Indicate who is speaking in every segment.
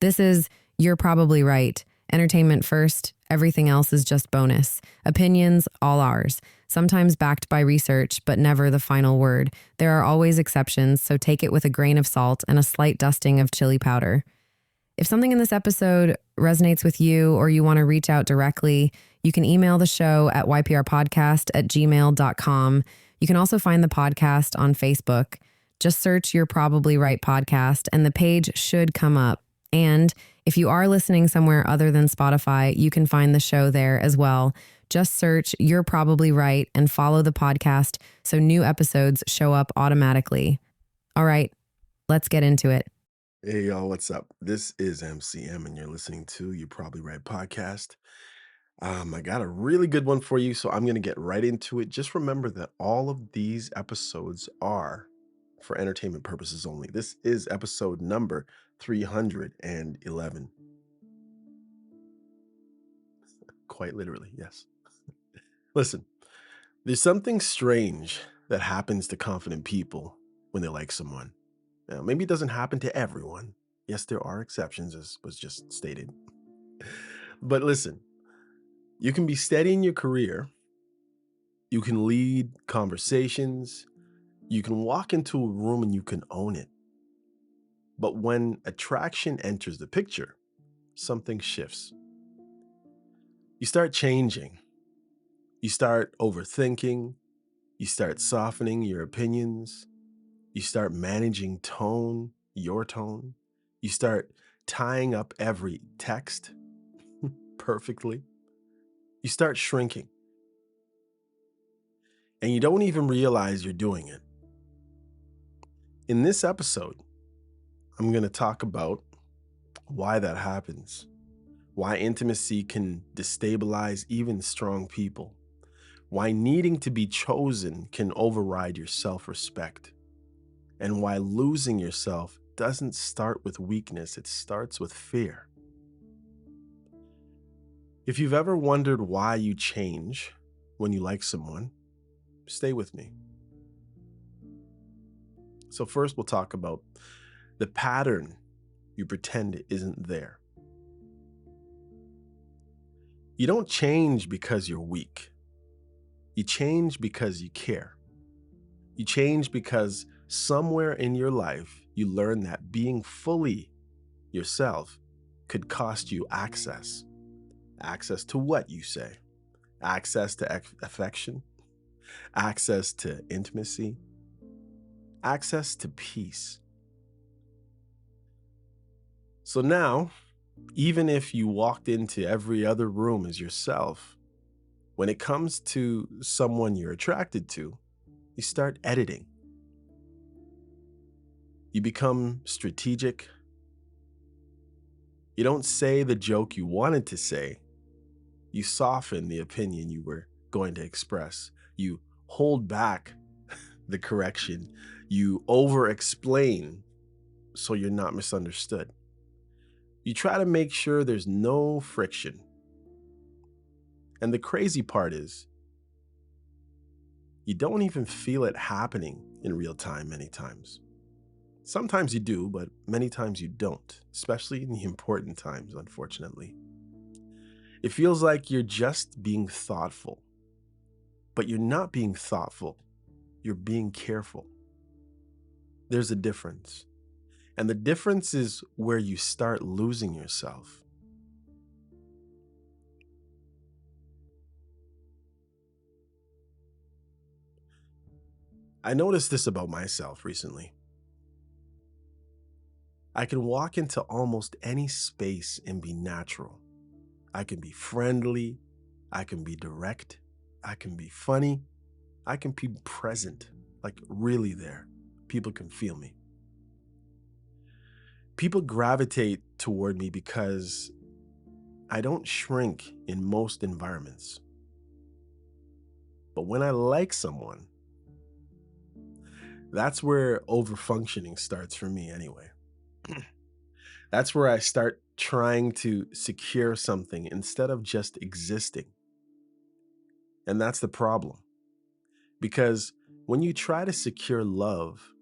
Speaker 1: This is You're Probably Right. Entertainment first, everything else is just bonus. Opinions, all ours. Sometimes backed by research, but never the final word. There are always exceptions, so take it with a grain of salt and a slight dusting of chili powder. If something in this episode resonates with you or you want to reach out directly, you can email the show at yprpodcast@gmail.com. You can also find the podcast on Facebook. Just search You're Probably Right podcast and the page should come up. And if you are listening somewhere other than Spotify, you can find the show there as well. Just search You're Probably Right and follow the podcast so new episodes show up automatically. All right, let's get into it.
Speaker 2: Hey, y'all, what's up? This is MCM, and you're listening to You're Probably Right podcast. I got a really good one for you, so I'm going to get right into it. Just remember that all of these episodes are for entertainment purposes only. This is episode number 311. Quite literally, yes. Listen, there's something strange that happens to confident people when they like someone. Now, maybe it doesn't happen to everyone. Yes, there are exceptions, as was just stated. But listen, you can be steady in your career. You can lead conversations. You can walk into a room and you can own it. But when attraction enters the picture, something shifts. You start changing. You start overthinking. You start softening your opinions. You start managing your tone. You start tying up every text perfectly. You start shrinking. And you don't even realize you're doing it. In this episode, I'm going to talk about why that happens, why intimacy can destabilize even strong people, why needing to be chosen can override your self-respect, and why losing yourself doesn't start with weakness, it starts with fear. If you've ever wondered why you change when you like someone, stay with me. So first we'll talk about the pattern you pretend isn't there. You don't change because you're weak. You change because you care. You change because somewhere in your life, you learn that being fully yourself could cost you access. Access to what you say, access to affection, access to intimacy, access to peace. So now, even if you walked into every other room as yourself, when it comes to someone you're attracted to, you start editing. You become strategic. You don't say the joke you wanted to say. You soften the opinion you were going to express. You hold back the correction. You over-explain so you're not misunderstood. You try to make sure there's no friction. And the crazy part is, you don't even feel it happening in real time many times. Sometimes you do, but many times you don't, especially in the important times, unfortunately. It feels like you're just being thoughtful, but you're not being thoughtful. You're being careful. There's a difference. And the difference is where you start losing yourself. I noticed this about myself recently. I can walk into almost any space and be natural. I can be friendly. I can be direct. I can be funny. I can be present, like really there. People can feel me. People gravitate toward me because I don't shrink in most environments. But when I like someone, that's where overfunctioning starts for me anyway. That's where I start trying to secure something instead of just existing. And that's the problem. Because when you try to secure love,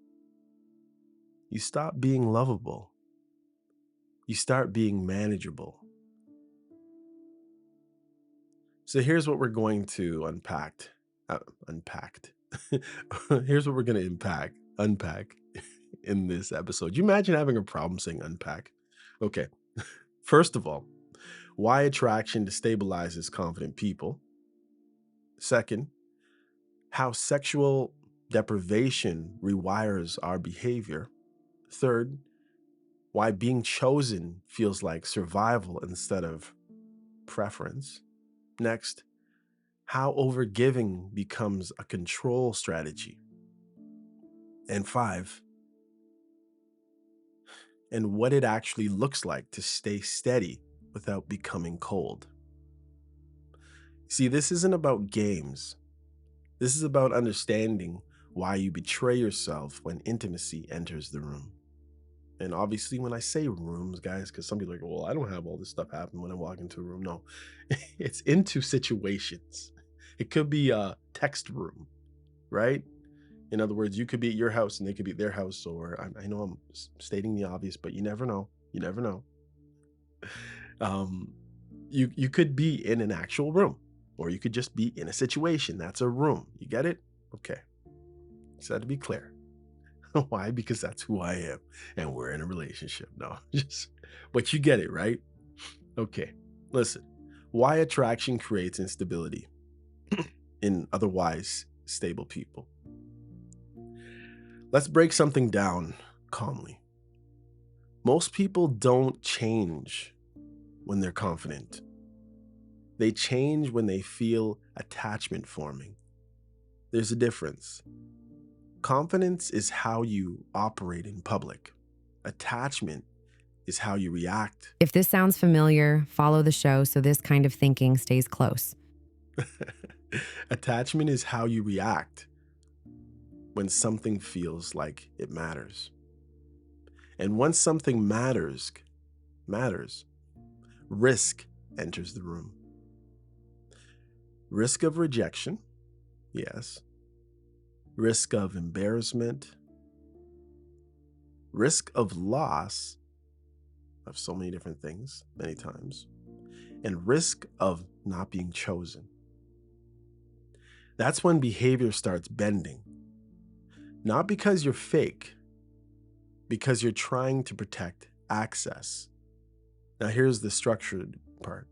Speaker 2: you stop being lovable. you start being manageable. So here's what we're going to unpacked. Here's what we're going to unpack in this episode. You imagine having a problem saying unpack? Okay. First of all, why attraction destabilizes confident people. Second, how sexual deprivation rewires our behavior. Third, why being chosen feels like survival instead of preference. Next, how overgiving becomes a control strategy. And five, and what it actually looks like to stay steady without becoming cold. See, this isn't about games. This is about understanding why you betray yourself when intimacy enters the room. And obviously, when I say rooms, guys, because some people are like, well, I don't have all this stuff happen when I walk into a room. No, it's into situations. It could be a text room, right? In other words, you could be at your house and they could be at their house. Or I know I'm stating the obvious, but you never know. You never know. Um, you could be in an actual room, or you could just be in a situation. That's a room. You get it? Okay. So to be clear. Why? Because that's who I am, and we're in a relationship. No, but you get it, right? Okay. Listen. Why attraction creates instability in otherwise stable people. Let's break something down calmly. Most people don't change when they're confident. They change when they feel attachment forming. There's a difference. Confidence is how you operate in public. Attachment is how you react.
Speaker 1: If this sounds familiar, follow the show so this kind of thinking stays close.
Speaker 2: Attachment is how you react when something feels like it matters. And once something matters, risk enters the room. Risk of rejection, yes. Risk of embarrassment. Risk of loss of so many different things, many times. And risk of not being chosen. That's when behavior starts bending. Not because you're fake, because you're trying to protect access. Now, here's the structured part.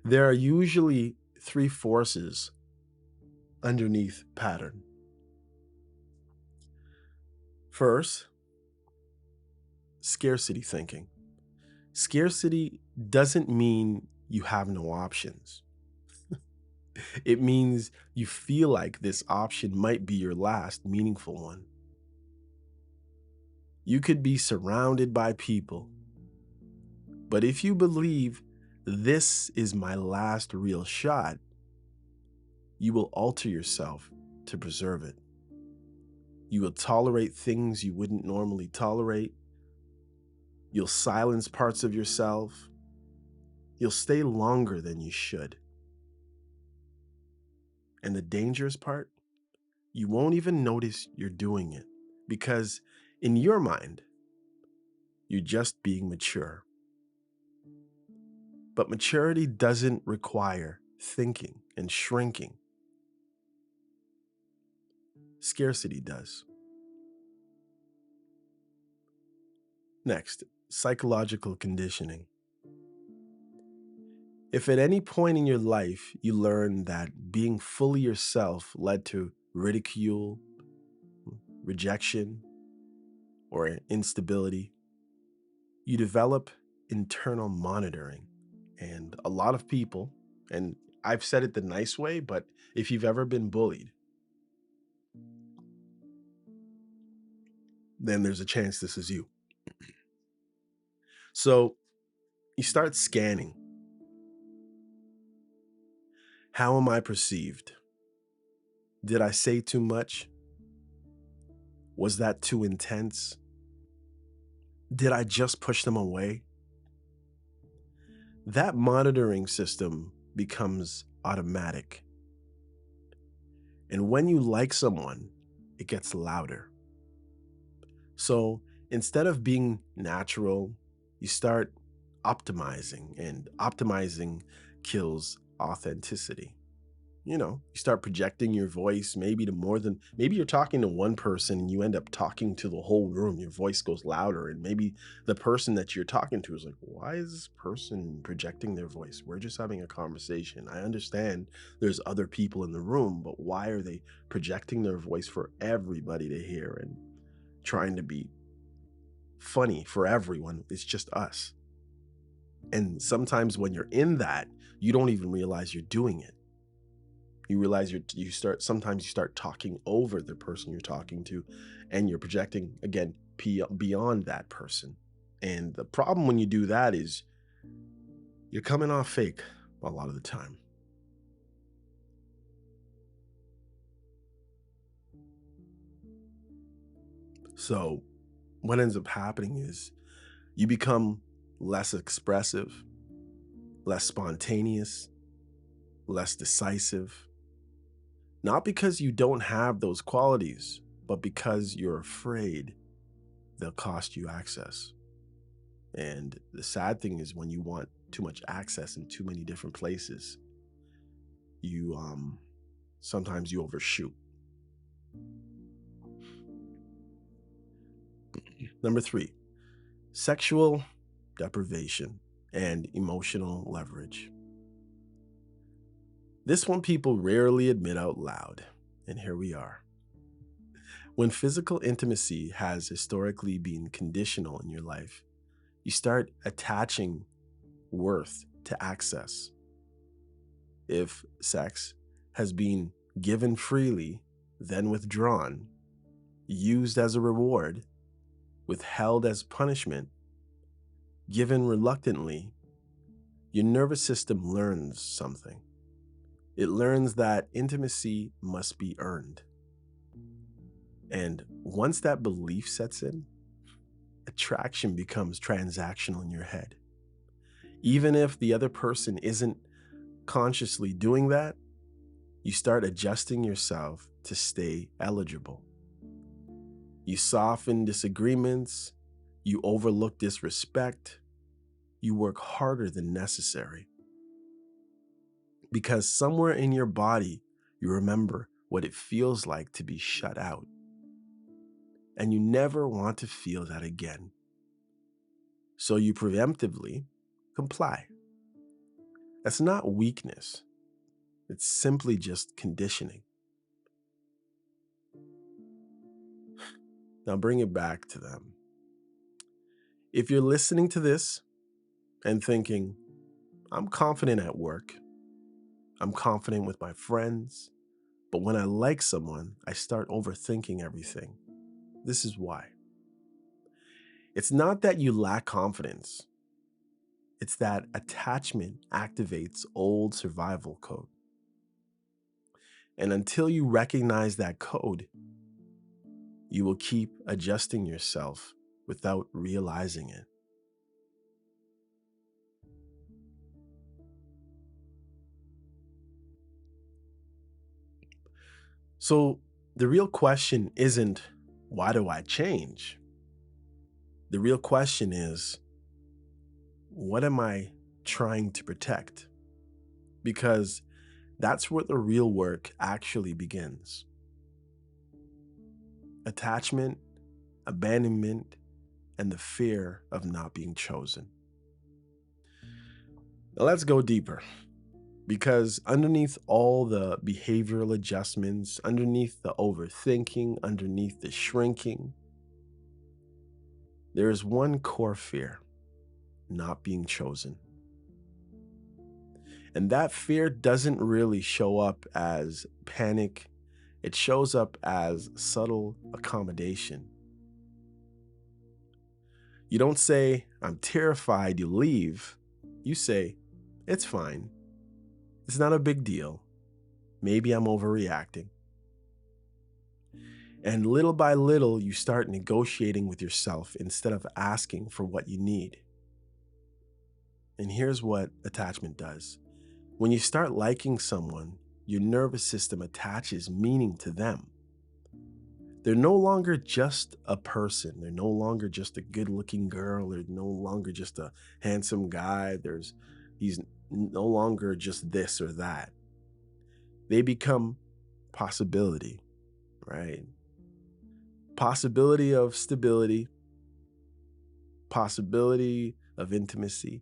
Speaker 2: There are usually three forces underneath pattern. First, scarcity thinking. Scarcity doesn't mean you have no options. It means you feel like this option might be your last meaningful one. You could be surrounded by people, but if you believe this is my last real shot, you will alter yourself to preserve it. You will tolerate things you wouldn't normally tolerate. You'll silence parts of yourself. You'll stay longer than you should. And the dangerous part, you won't even notice you're doing it because in your mind, you're just being mature. But maturity doesn't require thinking and shrinking. Scarcity does. Next, psychological conditioning. If at any point in your life you learn that being fully yourself led to ridicule, rejection, or instability, you develop internal monitoring. And a lot of people, and I've said it the nice way, but if you've ever been bullied, then there's a chance this is you. So you start scanning. How am I perceived? Did I say too much? Was that too intense? Did I just push them away? That monitoring system becomes automatic. And when you like someone, it gets louder. So Instead of being natural, you start optimizing, and optimizing kills authenticity. You start projecting your voice maybe to more than, maybe you're talking to one person and you end up talking to the whole room. Your voice goes louder, and maybe the person that you're talking to is like, why is this person projecting their voice? We're just having a conversation. I understand there's other people in the room, but why are they projecting their voice for everybody to hear and trying to be funny for everyone? It's just us. And sometimes when you're in that, you don't even realize you're doing it. You realize sometimes you start talking over the person you're talking to, and you're projecting again beyond that person. And the problem when you do that is you're coming off fake a lot of the time. So what ends up happening is you become less expressive, less spontaneous, less decisive, not because you don't have those qualities, but because you're afraid they'll cost you access. And the sad thing is, when you want too much access in too many different places, you sometimes you overshoot. Number 3, sexual deprivation and emotional leverage. This one people rarely admit out loud, and here we are. When physical intimacy has historically been conditional in your life, you start attaching worth to access. If sex has been given freely, then withdrawn, used as a reward, withheld as punishment, given reluctantly, your nervous system learns something. It learns that intimacy must be earned. And once that belief sets in, attraction becomes transactional in your head. Even if the other person isn't consciously doing that, you start adjusting yourself to stay eligible. You soften disagreements, you overlook disrespect, you work harder than necessary. Because somewhere in your body, you remember what it feels like to be shut out. And you never want to feel that again. So you preemptively comply. That's not weakness, it's simply just conditioning. Now bring it back to them. If you're listening to this and thinking, I'm confident at work, I'm confident with my friends, but when I like someone, I start overthinking everything. This is why. It's not that you lack confidence, it's that attachment activates old survival code. And until you recognize that code, you will keep adjusting yourself without realizing it. So the real question isn't, why do I change? The real question is, what am I trying to protect? Because that's where the real work actually begins. Attachment, abandonment, and the fear of not being chosen. Now let's go deeper. Because underneath all the behavioral adjustments, underneath the overthinking, underneath the shrinking, there is one core fear: not being chosen. And that fear doesn't really show up as panic, it shows up as subtle accommodation. You don't say, I'm terrified you'll leave. You say, it's fine. It's not a big deal. Maybe I'm overreacting. And little by little, you start negotiating with yourself instead of asking for what you need. And here's what attachment does. When you start liking someone, your nervous system attaches meaning to them. They're no longer just a person. They're no longer just a good-looking girl. They're no longer just a handsome guy. He's no longer just this or that. They become possibility, right? Possibility of stability, possibility of intimacy,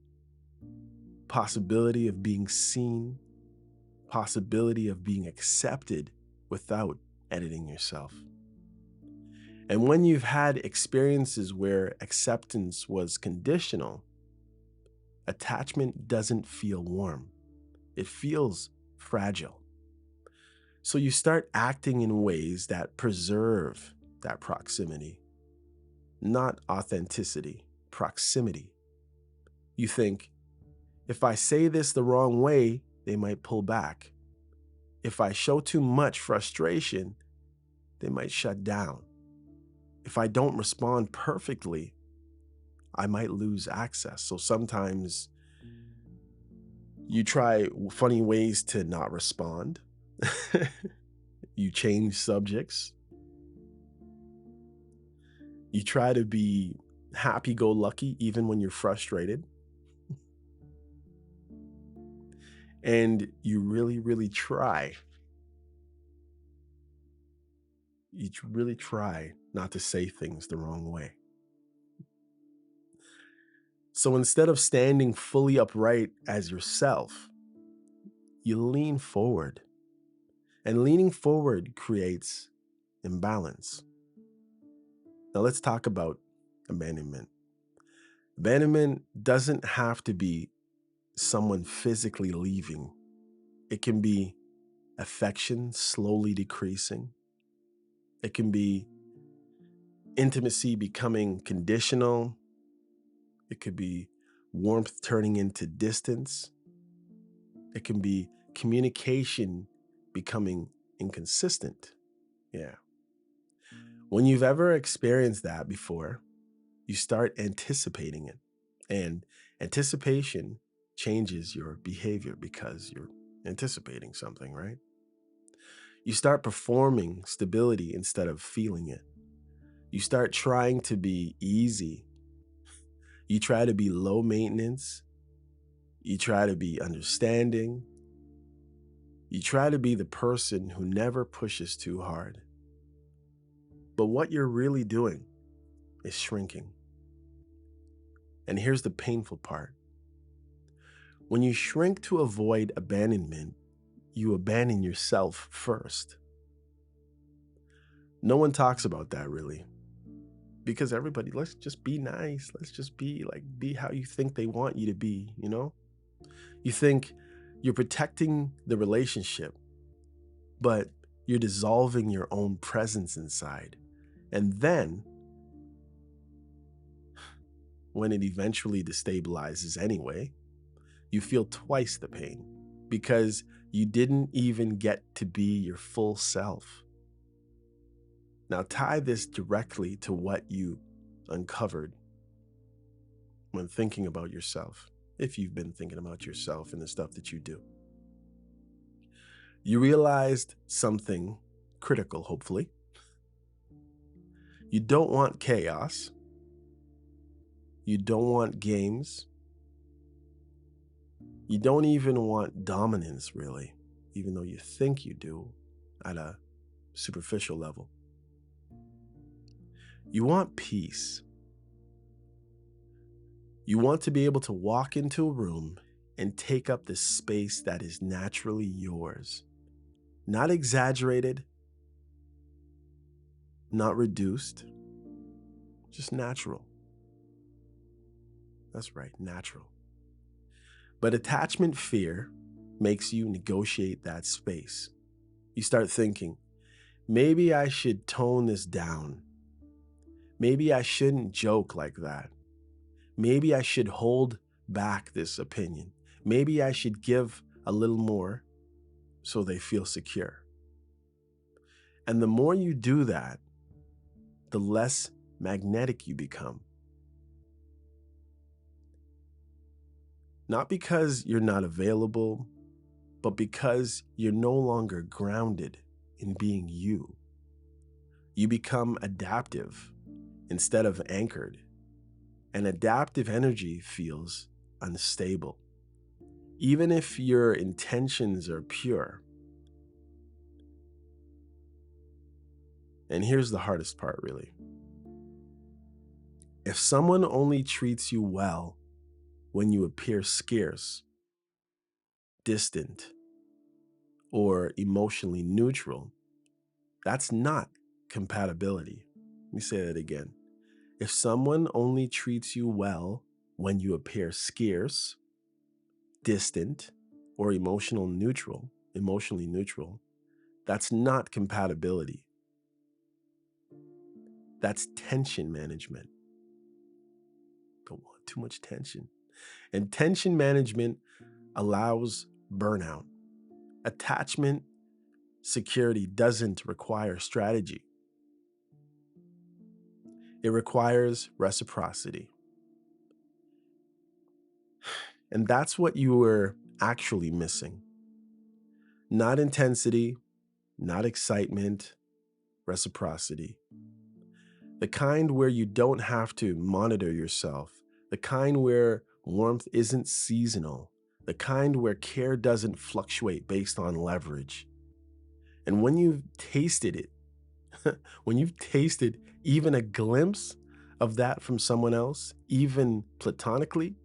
Speaker 2: possibility of being seen, possibility of being accepted without editing yourself. And when you've had experiences where acceptance was conditional, attachment doesn't feel warm. It feels fragile. So you start acting in ways that preserve that proximity, not authenticity, proximity. You think, if I say this the wrong way, they might pull back. If I show too much frustration, they might shut down. If I don't respond perfectly, I might lose access. So sometimes you try funny ways to not respond. You change subjects. You try to be happy-go-lucky even when you're frustrated. And you really, really try. You really try not to say things the wrong way. So instead of standing fully upright as yourself, you lean forward. And leaning forward creates imbalance. Now let's talk about abandonment. Abandonment doesn't have to be someone physically leaving. It can be affection slowly decreasing. It can be intimacy becoming conditional. It could be warmth turning into distance. It can be communication becoming inconsistent. Yeah. When you've ever experienced that before, you start anticipating it. And anticipation changes your behavior because you're anticipating something, right? You start performing stability instead of feeling it. You start trying to be easy. You try to be low maintenance. You try to be understanding. You try to be the person who never pushes too hard. But what you're really doing is shrinking. And here's the painful part. When you shrink to avoid abandonment, you abandon yourself first. No one talks about that really. Because everybody, let's just be nice. Let's just be how you think they want you to be, you know? You think you're protecting the relationship, but you're dissolving your own presence inside. And then, when it eventually destabilizes anyway, you feel twice the pain because you didn't even get to be your full self. Now, tie this directly to what you uncovered when thinking about yourself, if you've been thinking about yourself and the stuff that you do. You realized something critical, hopefully. You don't want chaos. You don't want games. You don't even want dominance, really, even though you think you do at a superficial level. You want peace. You want to be able to walk into a room and take up the space that is naturally yours. Not exaggerated, not reduced, just natural. That's right, natural. But attachment fear makes you negotiate that space. You start thinking, maybe I should tone this down. Maybe I shouldn't joke like that. Maybe I should hold back this opinion. Maybe I should give a little more so they feel secure. And the more you do that, the less magnetic you become. Not because you're not available, but because you're no longer grounded in being you. You become adaptive instead of anchored. And adaptive energy feels unstable, even if your intentions are pure. And here's the hardest part, really. If someone only treats you well when you appear scarce, distant, or emotionally neutral, that's not compatibility. Let me say that again. If someone only treats you well when you appear scarce, distant, or emotionally neutral, that's not compatibility. That's tension management. Don't want too much tension. And tension management allows burnout. Attachment security doesn't require strategy. It requires reciprocity. And that's what you were actually missing. Not intensity, not excitement, reciprocity. The kind where you don't have to monitor yourself, the kind where warmth isn't seasonal, the kind where care doesn't fluctuate based on leverage. And when you've tasted it, when you've tasted even a glimpse of that from someone else, even platonically,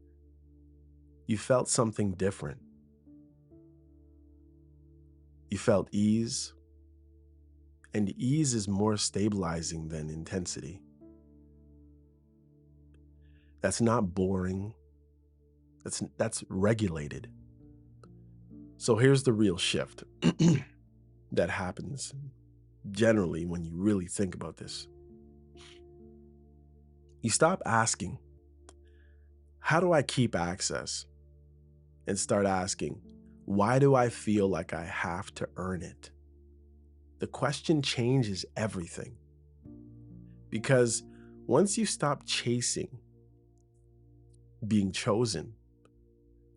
Speaker 2: you felt something different. You felt ease, and ease is more stabilizing than intensity. That's not boring. That's regulated. So here's the real shift that happens generally when you really think about this. You stop asking, how do I keep access? And start asking, why do I feel like I have to earn it? The question changes everything. Because once you stop chasing being chosen,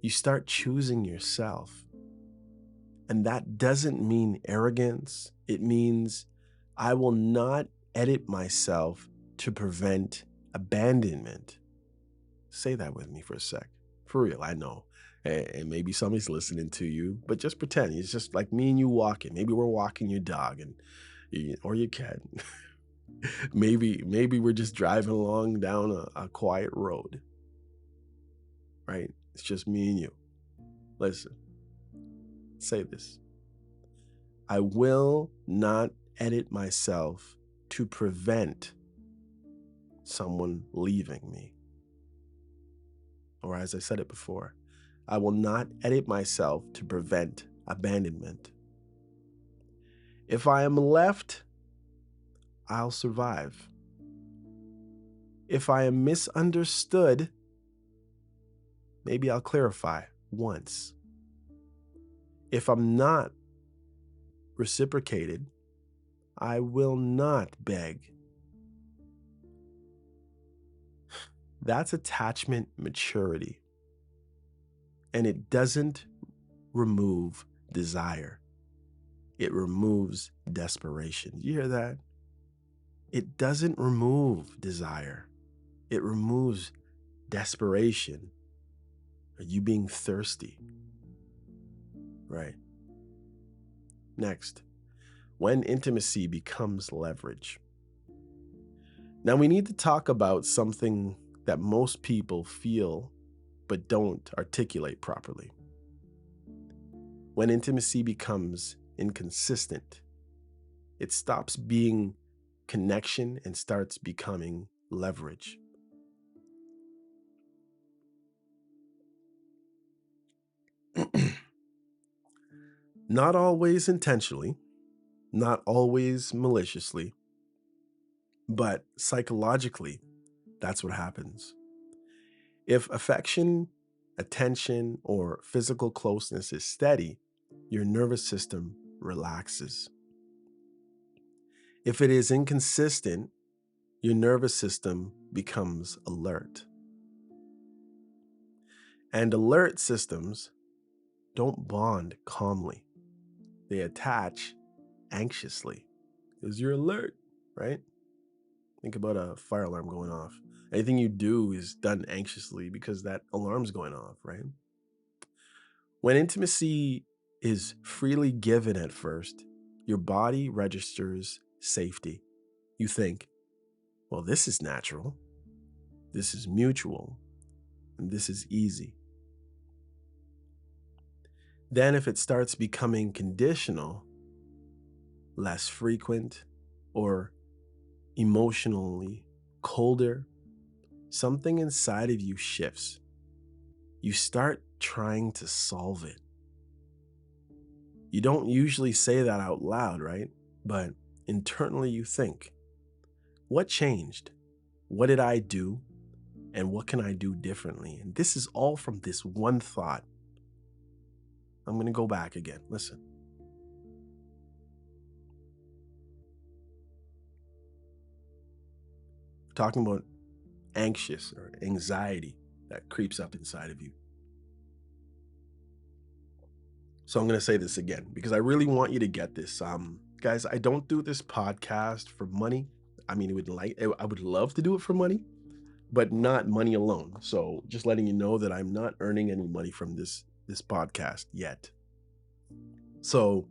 Speaker 2: you start choosing yourself. And that doesn't mean arrogance. It means I will not edit myself to prevent abandonment. Say that with me for a sec. For real, I know. And maybe somebody's listening to you, but just pretend. It's just like me and you walking. Maybe we're walking your dog or your cat. maybe we're just driving along down a quiet road. Right? It's just me and you. Listen, say this. I will not edit myself to prevent someone leaving me. Or as I said it before, I will not edit myself to prevent abandonment. If I am left, I'll survive. If I am misunderstood, maybe I'll clarify once. If I'm not reciprocated, I will not beg. That's attachment maturity. And it doesn't remove desire. It removes desperation. You hear that? It doesn't remove desire. It removes desperation. Are you being thirsty? Right. Next, when intimacy becomes leverage. Now we need to talk about something that most people feel but don't articulate properly. When intimacy becomes inconsistent, it stops being connection and starts becoming leverage. Not always intentionally, not always maliciously, but psychologically, that's what happens. If affection, attention, or physical closeness is steady, your nervous system relaxes. If it is inconsistent, your nervous system becomes alert. And alert systems don't bond calmly. They attach anxiously because you're alert. right? Think about a fire alarm going off. Anything you do is done anxiously because that alarm's going off, right? When intimacy is freely given at first, your body registers safety. You think, well, this is natural, this is mutual, and this is easy. Then, if it starts becoming conditional, less frequent, or emotionally colder, something inside of you shifts. You start trying to solve it. You don't usually say that out loud, right? But internally you think, what changed? What did I do? And what can I do differently? And this is all from this one thought. I'm going to go back again. Listen. We're talking about anxious or anxiety that creeps up inside of you. So I'm going to say this again because I really want you to get this. Guys, I don't do this podcast for money. I mean, I would love to do it for money, but not money alone. So just letting you know that I'm not earning any money from this podcast yet. So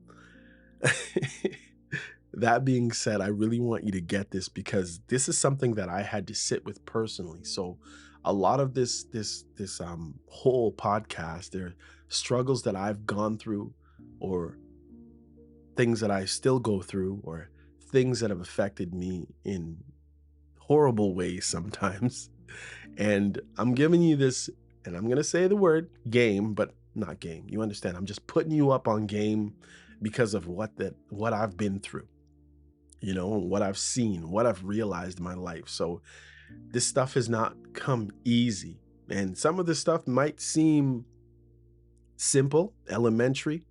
Speaker 2: that being said, I really want you to get this because this is something that I had to sit with personally. So a lot of this whole podcast, there are struggles that I've gone through, or things that I still go through, or things that have affected me in horrible ways sometimes. And I'm giving you this, and I'm going to say the word game, but not game. You understand? I'm just putting you up on game because of what I've been through, what I've seen, what I've realized in my life. So this stuff has not come easy. And some of this stuff might seem simple, elementary,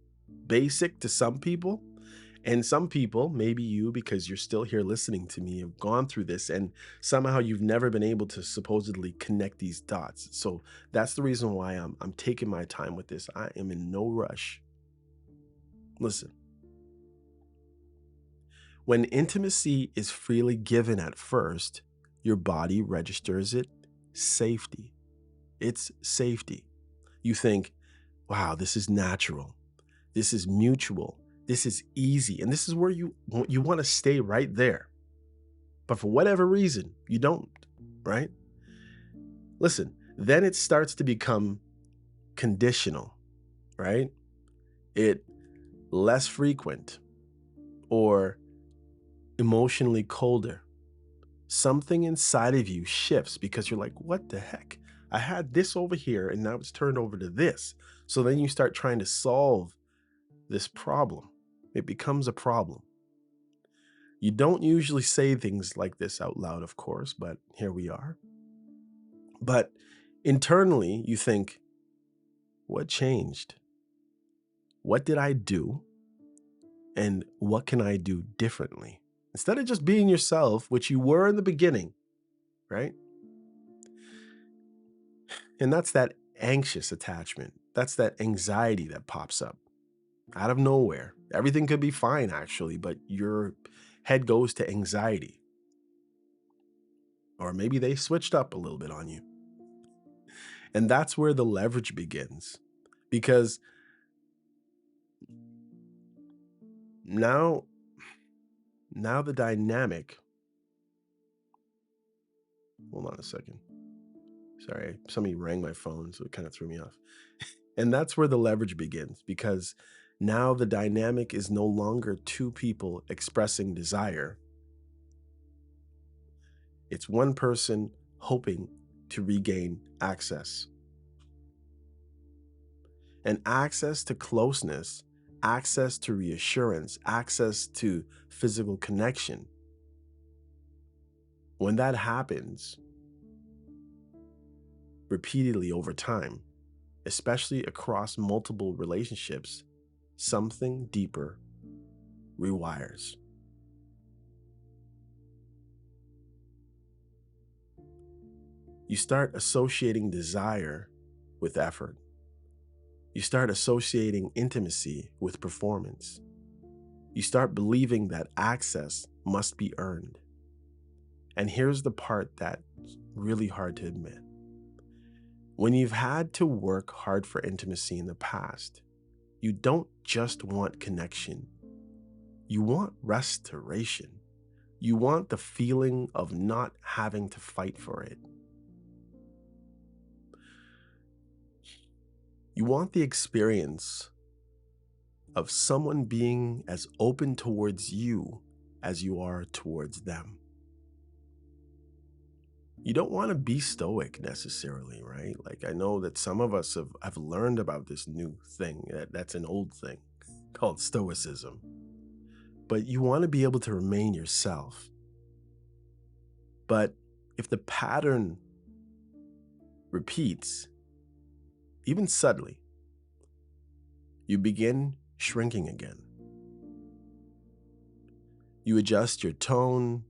Speaker 2: basic to some people. And some people, maybe you, because you're still here listening to me, have gone through this and somehow you've never been able to supposedly connect these dots. So that's the reason why I'm taking my time with this. I am in no rush. Listen, when intimacy is freely given at first, your body registers it safety. It's safety. You think, wow, this is natural. This is mutual. This is easy. And this is where you want to stay right there. But for whatever reason, you don't, right? Listen, then it starts to become conditional, right? It less frequent or emotionally colder. Something inside of you shifts because you're like, what the heck? I had this over here and now it's turned over to this. So then you start trying to solve this problem. It becomes a problem. You don't usually say things like this out loud, of course, but here we are. But internally, you think, what changed? What did I do? And what can I do differently? Instead of just being yourself, which you were in the beginning, right? And that's that anxious attachment. That's that anxiety that pops up out of nowhere. Everything could be fine, actually, but your head goes to anxiety. Or maybe they switched up a little bit on you. And that's where the leverage begins. Because now the dynamic, hold on a second. Sorry, somebody rang my phone, so it kind of threw me off. And that's where the leverage begins because now the dynamic is no longer two people expressing desire. It's one person hoping to regain access. And access to closeness, access to reassurance, access to physical connection. When that happens repeatedly over time, especially across multiple relationships, something deeper rewires. You start associating desire with effort. You start associating intimacy with performance. You start believing that access must be earned. And here's the part that's really hard to admit. When you've had to work hard for intimacy in the past, you don't just want connection, you want restoration. You want the feeling of not having to fight for it. You want the experience of someone being as open towards you as you are towards them. You don't want to be stoic necessarily, right? Like, I know that some of us have learned about this new thing that's an old thing called stoicism, but you want to be able to remain yourself. But if the pattern repeats, even subtly, you begin shrinking again. You adjust your tone,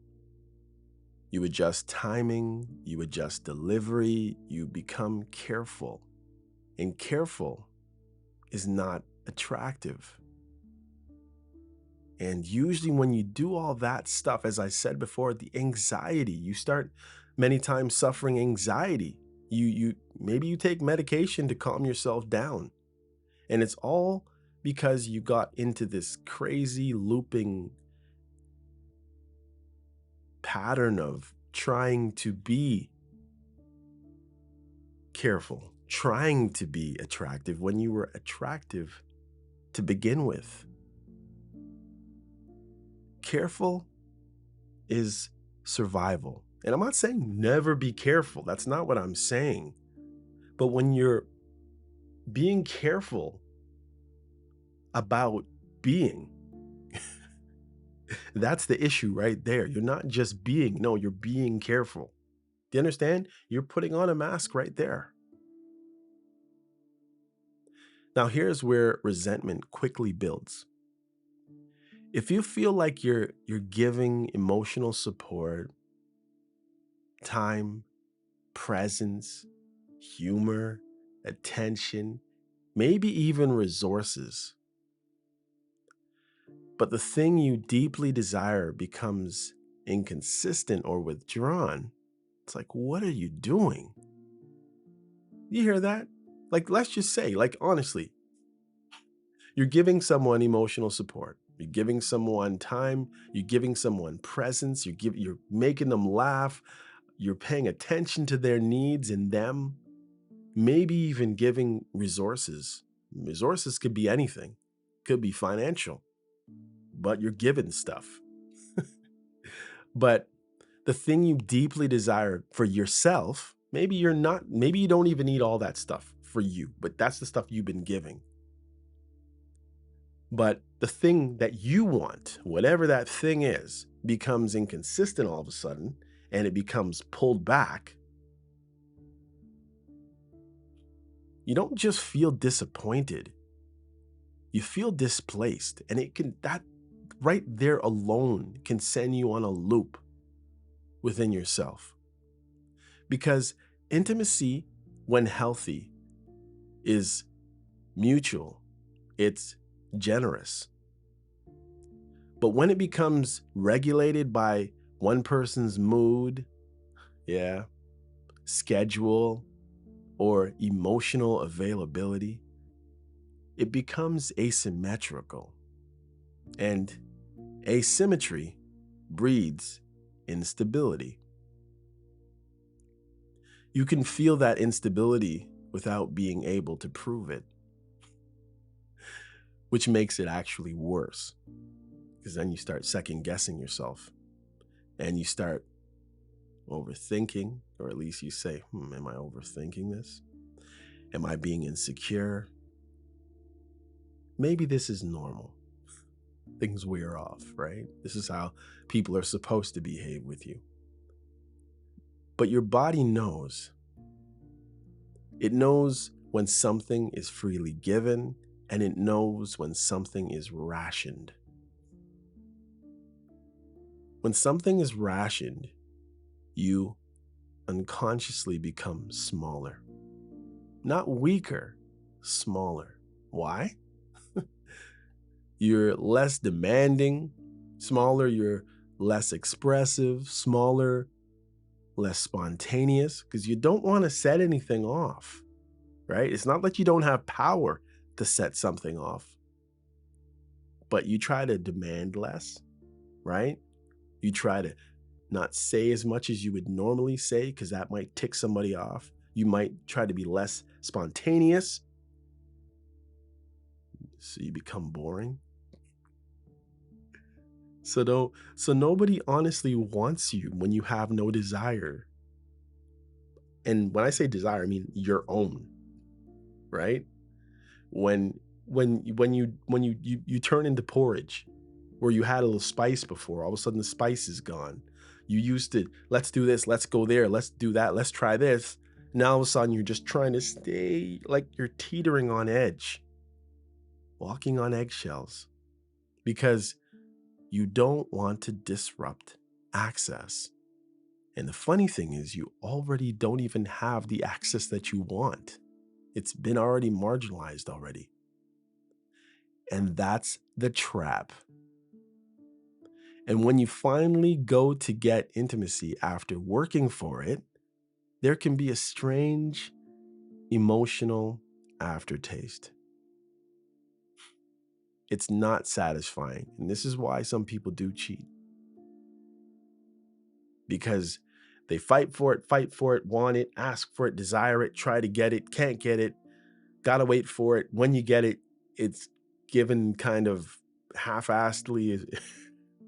Speaker 2: you adjust timing, you adjust delivery, you become careful. And careful is not attractive. And usually when you do all that stuff, as I said before, the anxiety, you start many times suffering anxiety. You maybe you take medication to calm yourself down. And it's all because you got into this crazy looping pattern of trying to be careful, trying to be attractive when you were attractive to begin with. Careful is survival. And I'm not saying never be careful. That's not what I'm saying. But when you're being careful about being, that's the issue right there. You're not just being, no, you're being careful. Do you understand? You're putting on a mask right there. Now, here's where resentment quickly builds. If you feel like you're giving emotional support, time, presence, humor, attention, maybe even resources, but the thing you deeply desire becomes inconsistent or withdrawn, it's like, what are you doing? You hear that? Like, let's just say, like, honestly, you're giving someone emotional support. You're giving someone time. You're giving someone presence. You're making them laugh. You're paying attention to their needs and them. Maybe even giving resources. Resources could be anything. Could be financial, but you're giving stuff. But the thing you deeply desire for yourself, maybe you don't even need all that stuff for you, but that's the stuff you've been giving. But the thing that you want, whatever that thing is, becomes inconsistent all of a sudden, and it becomes pulled back. You don't just feel disappointed. You feel displaced, and that right there alone can send you on a loop within yourself. Because intimacy, when healthy, is mutual. It's generous. But when it becomes regulated by one person's mood, schedule, or emotional availability, it becomes asymmetrical. And asymmetry breeds instability. You can feel that instability without being able to prove it, which makes it actually worse. Because then you start second guessing yourself and you start overthinking, or at least you say, am I overthinking this? Am I being insecure? Maybe this is normal. Things wear off, right? This is how people are supposed to behave with you. But your body knows. It knows when something is freely given, and it knows when something is rationed. When something is rationed, you unconsciously become smaller. Not weaker, smaller. Why? You're less demanding, smaller, you're less expressive, smaller, less spontaneous, because you don't want to set anything off, right? It's not that you don't have power to set something off, but you try to demand less, right? You try to not say as much as you would normally say because that might tick somebody off. You might try to be less spontaneous, so you become boring. So nobody honestly wants you when you have no desire. And when I say desire, I mean your own, right? When you turn into porridge where you had a little spice before, all of a sudden the spice is gone. You used to, let's do this, let's go there, let's do that, let's try this. Now all of a sudden you're just trying to stay like you're teetering on edge, walking on eggshells, because you don't want to disrupt access. And the funny thing is, you already don't even have the access that you want. It's been already marginalized already. And that's the trap. And when you finally go to get intimacy after working for it, there can be a strange emotional aftertaste. It's not satisfying. And this is why some people do cheat. Because they fight for it, want it, ask for it, desire it, try to get it, can't get it, gotta wait for it. When you get it, it's given kind of half-assedly,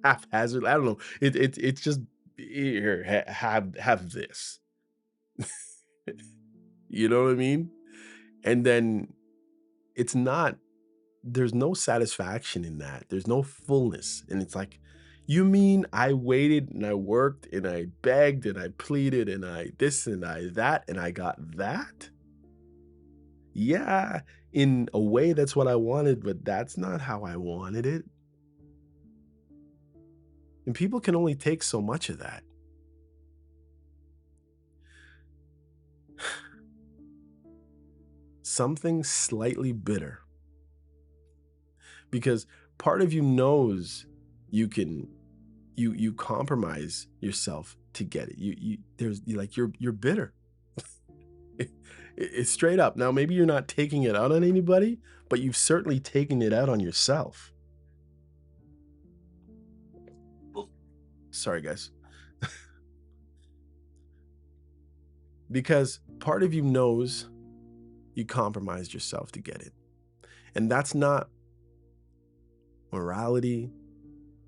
Speaker 2: haphazard. I don't know. It's just here, have this. You know what I mean? And then it's not, there's no satisfaction in that. There's no fullness. And it's like, you mean I waited and I worked and I begged and I pleaded and I this and I that and I got that? Yeah, in a way that's what I wanted, but that's not how I wanted it. And people can only take so much of that. Something slightly bitter, because part of you knows you can, you compromise yourself to get it. You're bitter. It's straight up. Now maybe you're not taking it out on anybody, but you've certainly taken it out on yourself. Sorry guys. Because part of you knows you compromised yourself to get it. And that's not morality,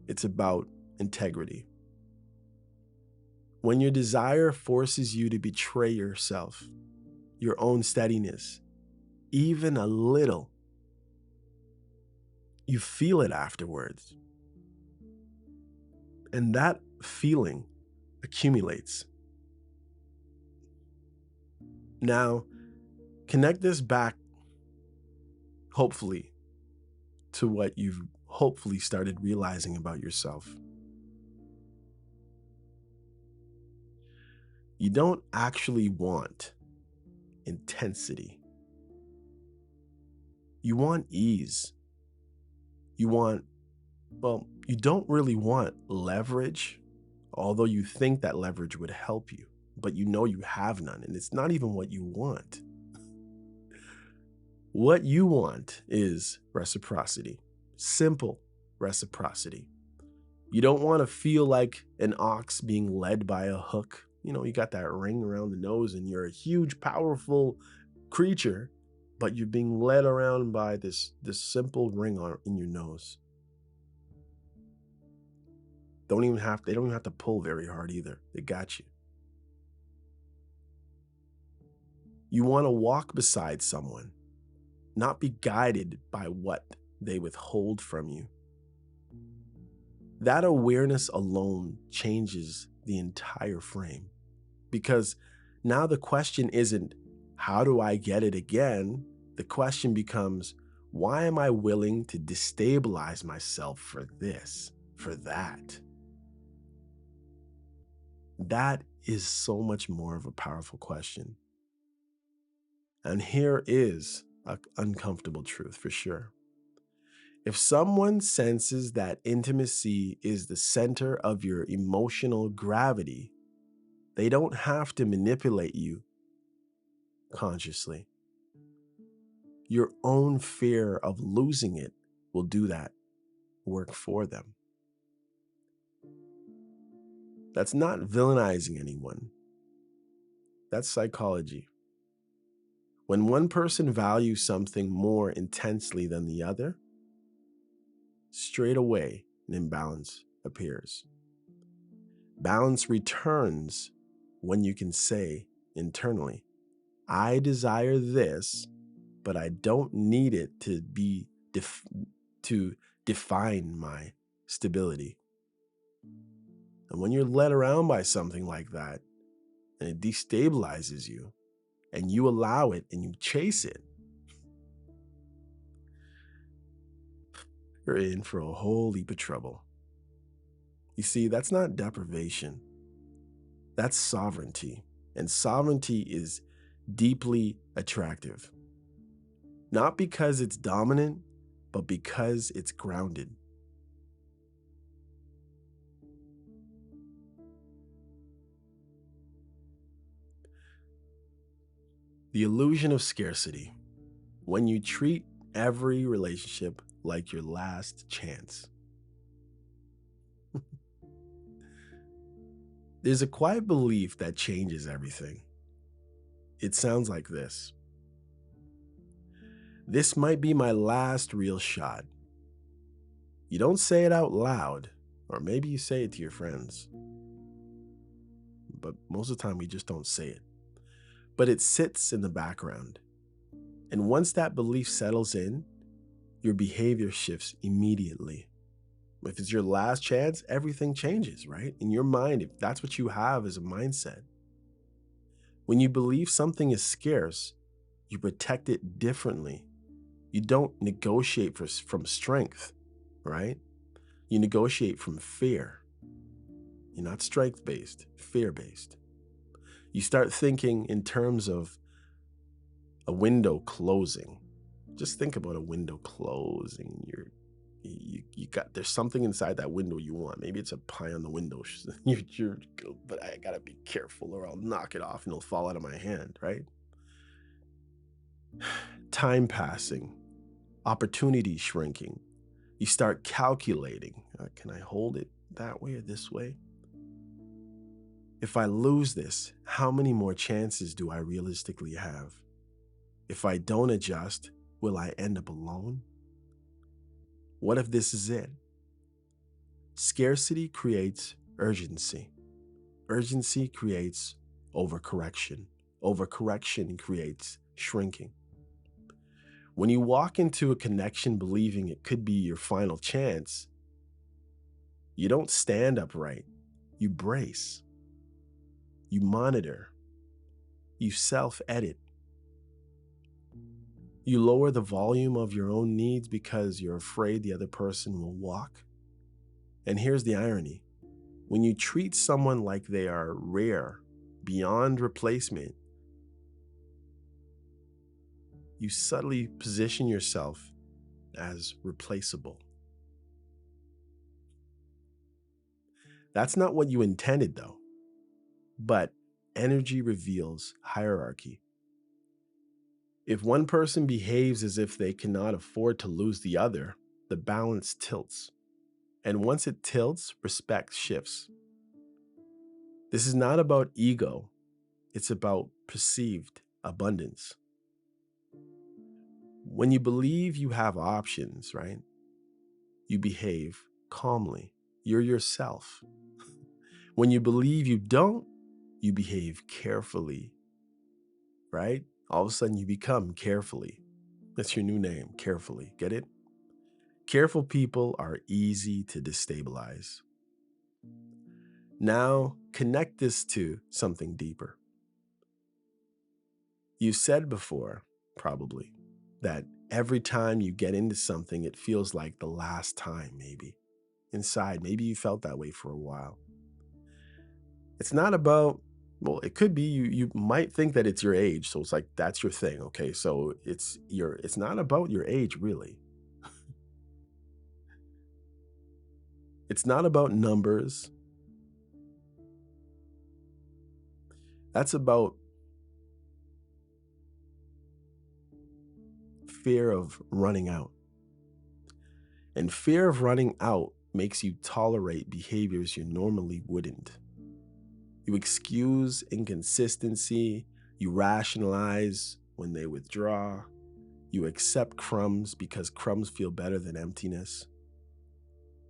Speaker 2: it's about integrity. When your desire forces you to betray yourself, your own steadiness, even a little, you feel it afterwards. And that feeling accumulates. Now, connect this back, hopefully, to what you've hopefully started realizing about yourself. You don't actually want intensity. You want ease. You don't really want leverage, although you think that leverage would help you, but you know you have none, and it's not even what you want. What you want is reciprocity, simple reciprocity. You don't want to feel like an ox being led by a hook. You know, you got that ring around the nose and you're a huge, powerful creature, but you're being led around by this simple ring in your nose. They don't even have to pull very hard either. They got you. You want to walk beside someone, not be guided by what they withhold from you. That awareness alone changes the entire frame, because now the question isn't, how do I get it again? The question becomes, why am I willing to destabilize myself for this, for that? That is so much more of a powerful question. And here is an uncomfortable truth for sure. If someone senses that intimacy is the center of your emotional gravity, they don't have to manipulate you consciously. Your own fear of losing it will do that work for them. That's not villainizing anyone. That's psychology. When one person values something more intensely than the other, straight away an imbalance appears. Balance returns when you can say internally, I desire this, but I don't need it to be to define my stability. And when you're led around by something like that and it destabilizes you and you allow it and you chase it, you're in for a whole heap of trouble. You see, that's not deprivation. That's sovereignty. And sovereignty is deeply attractive. Not because it's dominant, but because it's grounded. The illusion of scarcity. When you treat every relationship like your last chance. There's a quiet belief that changes everything. It sounds like this. This might be my last real shot. You don't say it out loud, or maybe you say it to your friends. But most of the time we just don't say it. But it sits in the background. And once that belief settles in, your behavior shifts immediately. If it's your last chance, everything changes, right? In your mind, if that's what you have as a mindset. When you believe something is scarce, you protect it differently. You don't negotiate from strength, right? You negotiate from fear. You're not strength-based, fear-based. You start thinking in terms of a window closing. Just think about a window closing. You got, there's something inside that window you want. Maybe it's a pie on the window. But I gotta be careful or I'll knock it off and it'll fall out of my hand, right? Time passing, opportunity shrinking. You start calculating. Can I hold it that way or this way? If I lose this, how many more chances do I realistically have? If I don't adjust, will I end up alone? What if this is it? Scarcity creates urgency. Urgency creates overcorrection. Overcorrection creates shrinking. When you walk into a connection believing it could be your final chance, you don't stand upright. You brace. You monitor. You self-edit. You lower the volume of your own needs because you're afraid the other person will walk. And here's the irony. When you treat someone like they are rare, beyond replacement, you subtly position yourself as replaceable. That's not what you intended, though. But energy reveals hierarchy. If one person behaves as if they cannot afford to lose the other, the balance tilts. And once it tilts, respect shifts. This is not about ego. It's about perceived abundance. When you believe you have options, right? You behave calmly. You're yourself. When you believe you don't, you behave carefully, right? All of a sudden you become carefully. That's your new name, carefully. Get it? Careful people are easy to destabilize. Now, connect this to something deeper. You said before, probably, that every time you get into something, it feels like the last time, maybe. Inside, maybe you felt that way for a while. It's not about, well, it could be you might think that it's your age, so it's like that's your thing, okay? So it's not about your age, really. It's not about numbers. That's about fear of running out. And fear of running out makes you tolerate behaviors you normally wouldn't. You excuse inconsistency, you rationalize when they withdraw, you accept crumbs because crumbs feel better than emptiness.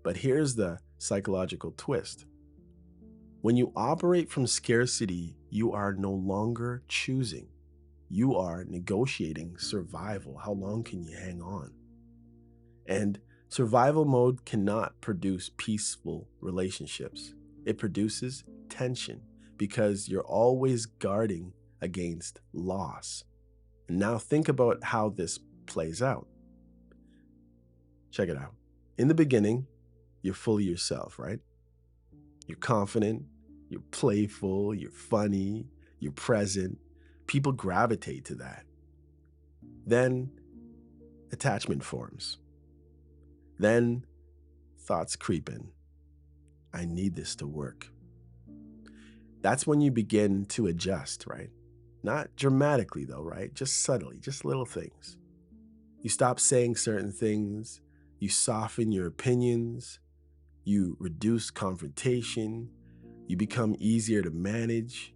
Speaker 2: But here's the psychological twist. When you operate from scarcity, you are no longer choosing. You are negotiating survival. How long can you hang on? And survival mode cannot produce peaceful relationships. It produces tension because you're always guarding against loss. And now think about how this plays out. Check it out. In the beginning, you're fully yourself, right? You're confident, you're playful, you're funny, you're present. People gravitate to that. Then attachment forms. Then thoughts creep in. I need this to work. That's when you begin to adjust, right? Not dramatically though, right? Just subtly, just little things. You stop saying certain things, you soften your opinions, you reduce confrontation, you become easier to manage.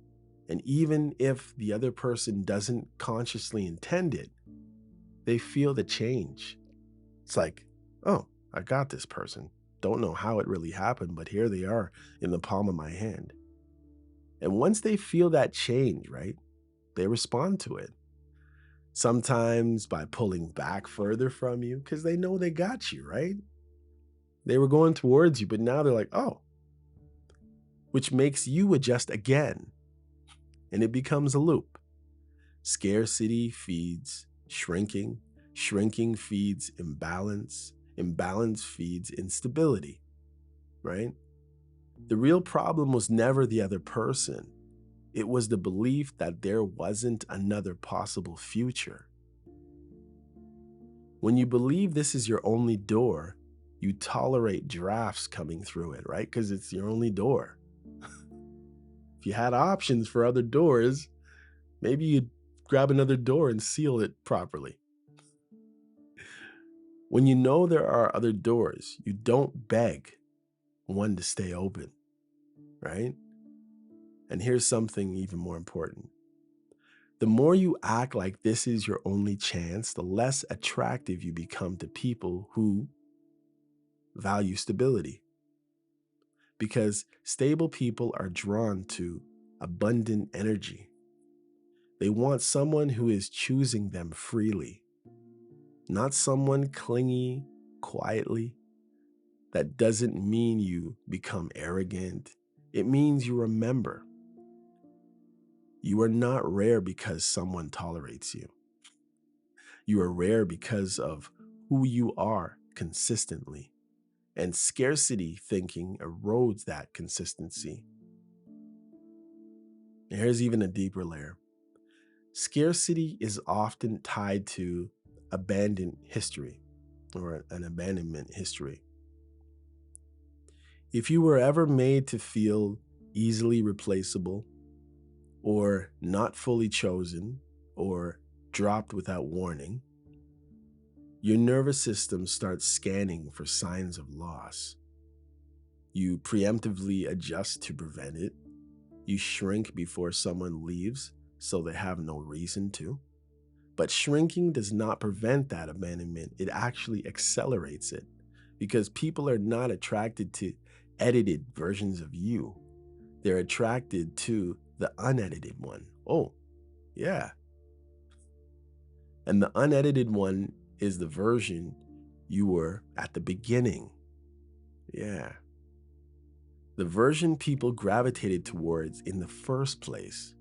Speaker 2: And even if the other person doesn't consciously intend it, they feel the change. It's like, oh, I got this person. Don't know how it really happened, but here they are in the palm of my hand. And once they feel that change, right, they respond to it. Sometimes by pulling back further from you because they know they got you, right? They were going towards you, but now they're like, oh, which makes you adjust again. And it becomes a loop. Scarcity feeds shrinking, shrinking feeds imbalance, imbalance feeds instability, right? The real problem was never the other person. It was the belief that there wasn't another possible future. When you believe this is your only door, you tolerate drafts coming through it, right? Because it's your only door. If you had options for other doors, maybe you'd grab another door and seal it properly. When you know there are other doors, you don't beg one to stay open, right? And here's something even more important. The more you act like this is your only chance, the less attractive you become to people who value stability. Because stable people are drawn to abundant energy. They want someone who is choosing them freely, not someone clingy quietly. That doesn't mean you become arrogant. It means you remember. You are not rare because someone tolerates you. You are rare because of who you are consistently. And scarcity thinking erodes that consistency. And here's even a deeper layer. Scarcity is often tied to abandoned history or an abandonment history. If you were ever made to feel easily replaceable or not fully chosen or dropped without warning, your nervous system starts scanning for signs of loss. You preemptively adjust to prevent it. You shrink before someone leaves so they have no reason to. But shrinking does not prevent that abandonment. It actually accelerates it because people are not attracted to edited versions of you. They're attracted to the unedited one. Oh, yeah. And the unedited one is the version you were at the beginning. Yeah. The version people gravitated towards in the first place.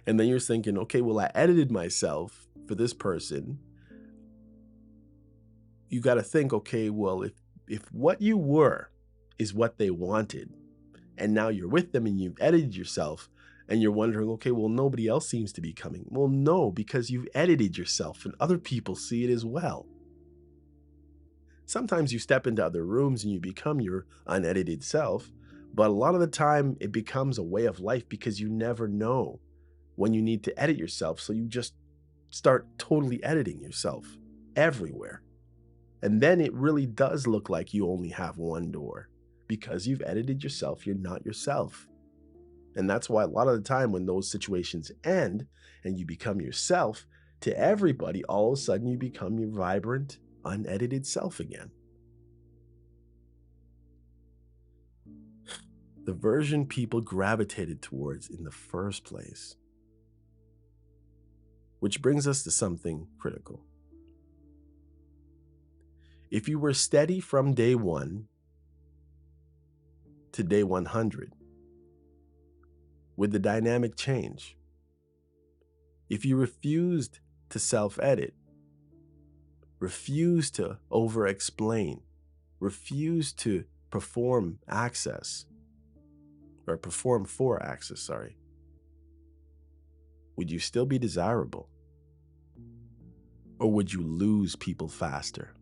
Speaker 2: And then you're thinking, okay, well, I edited myself for this person. You got to think, okay, well, if what you were is what they wanted, and now you're with them and you've edited yourself, and you're wondering, okay, well, nobody else seems to be coming. Well, no, because you've edited yourself and other people see it as well. Sometimes you step into other rooms and you become your unedited self, but a lot of the time it becomes a way of life because you never know when you need to edit yourself. So you just start totally editing yourself everywhere. And then it really does look like you only have one door because you've edited yourself. You're not yourself. And that's why a lot of the time when those situations end and you become yourself, to everybody, all of a sudden you become your vibrant, unedited self again. The version people gravitated towards in the first place. Which brings us to something critical. If you were steady from day 1 to day 100, would the dynamic change? If you refused to self-edit, refused to over-explain, refused to perform access, or perform for access, sorry, would you still be desirable? Or would you lose people faster?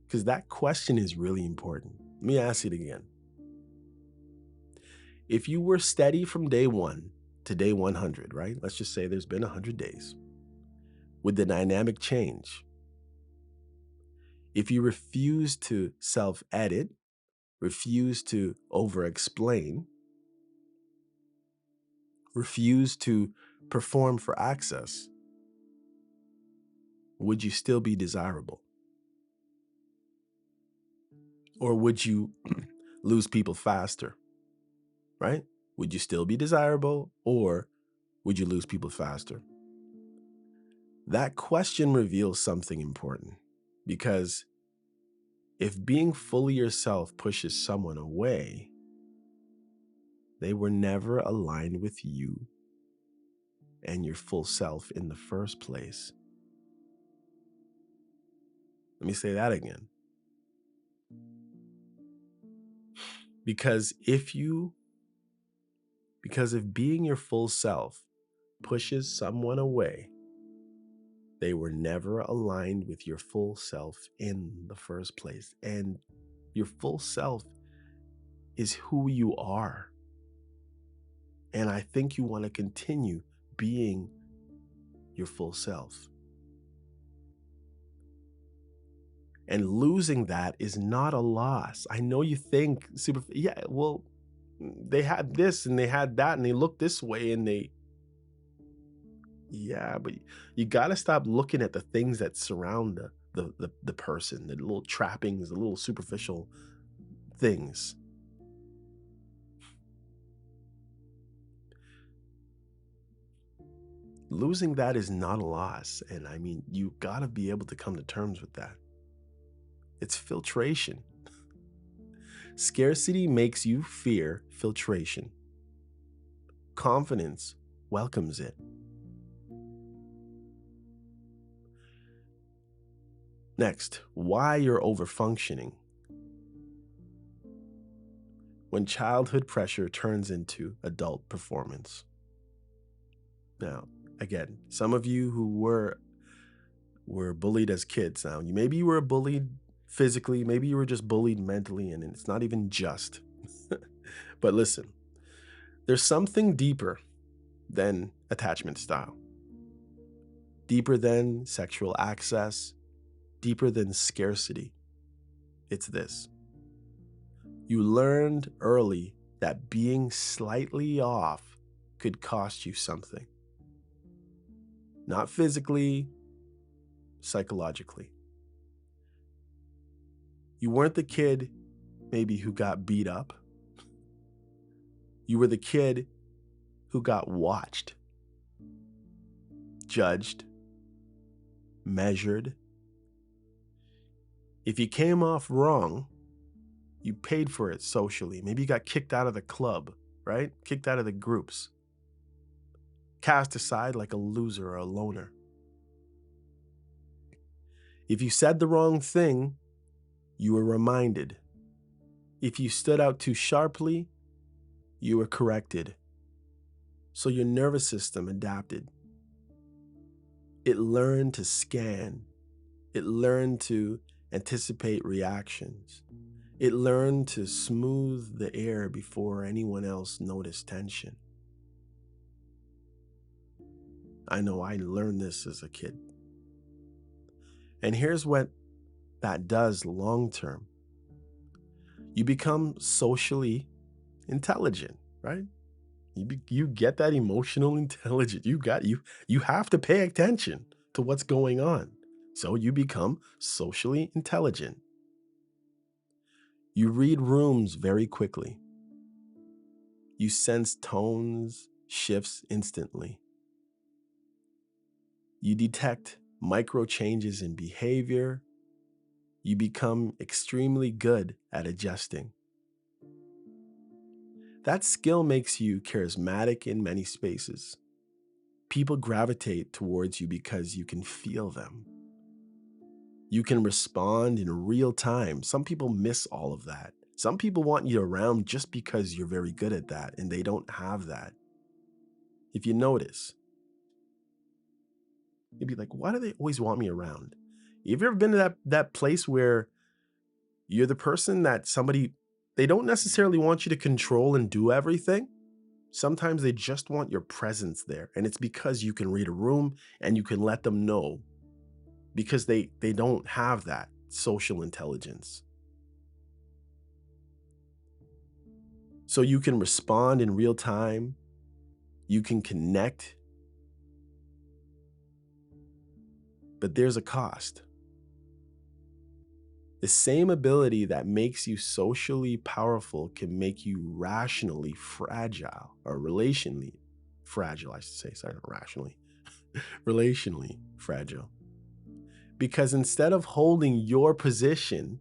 Speaker 2: Because that question is really important. Let me ask it again. If you were steady from day 1 to day 100, right? Let's just say there's been 100 days. Would the dynamic change? If you refuse to self-edit, refuse to over-explain, refuse to perform for access, would you still be desirable? Or would you lose people faster, right? Would you still be desirable or would you lose people faster? That question reveals something important because if being fully yourself pushes someone away, they were never aligned with you and your full self in the first place. Let me say that again. Because if being your full self pushes someone away, they were never aligned with your full self in the first place. And your full self is who you are. And I think you want to continue being your full self. And losing that is not a loss. I know you think they had this and they had that and they looked this way and but you got to stop looking at the things that surround the person, the little trappings, the little superficial things. Losing that is not a loss. And I mean, you got to be able to come to terms with that. It's filtration. Scarcity makes you fear filtration. Confidence welcomes it. Next, why you're overfunctioning. When childhood pressure turns into adult performance. Now, again, some of you who were bullied as kids, now maybe you were bullied physically, maybe you were just bullied mentally, and it's not even just. But listen, there's something deeper than attachment style, deeper than sexual access, deeper than scarcity. It's this. You learned early that being slightly off could cost you something. Not physically, psychologically. You weren't the kid maybe who got beat up. You were the kid who got watched, judged, measured. If you came off wrong, you paid for it socially. Maybe you got kicked out of the club, right? Kicked out of the groups. Cast aside like a loser or a loner. If you said the wrong thing, you were reminded. If you stood out too sharply, you were corrected. So your nervous system adapted. It learned to scan It learned to anticipate reactions. It learned to smooth the air before anyone else noticed tension. I know I learned this as a kid. And here's what that does long term. You become socially intelligent, right? You get that emotional intelligence. You have to pay attention to what's going on. So you become socially intelligent. You read rooms very quickly. You sense tones, shifts instantly. You detect micro changes in behavior. You become extremely good at adjusting. That skill makes you charismatic in many spaces. People gravitate towards you because you can feel them. You can respond in real time. Some people miss all of that. Some people want you around just because you're very good at that, and they don't have that. If you notice, you'd be like, why do they always want me around? Have you ever been to that place where you're the person that they don't necessarily want you to control and do everything? Sometimes they just want your presence there. And it's because you can read a room and you can let them know because they don't have that social intelligence. So you can respond in real time, you can connect, but there's a cost. The same ability that makes you socially powerful can make you rationally fragile, or relationally fragile, I should say, sorry, not rationally, relationally fragile. Because instead of holding your position,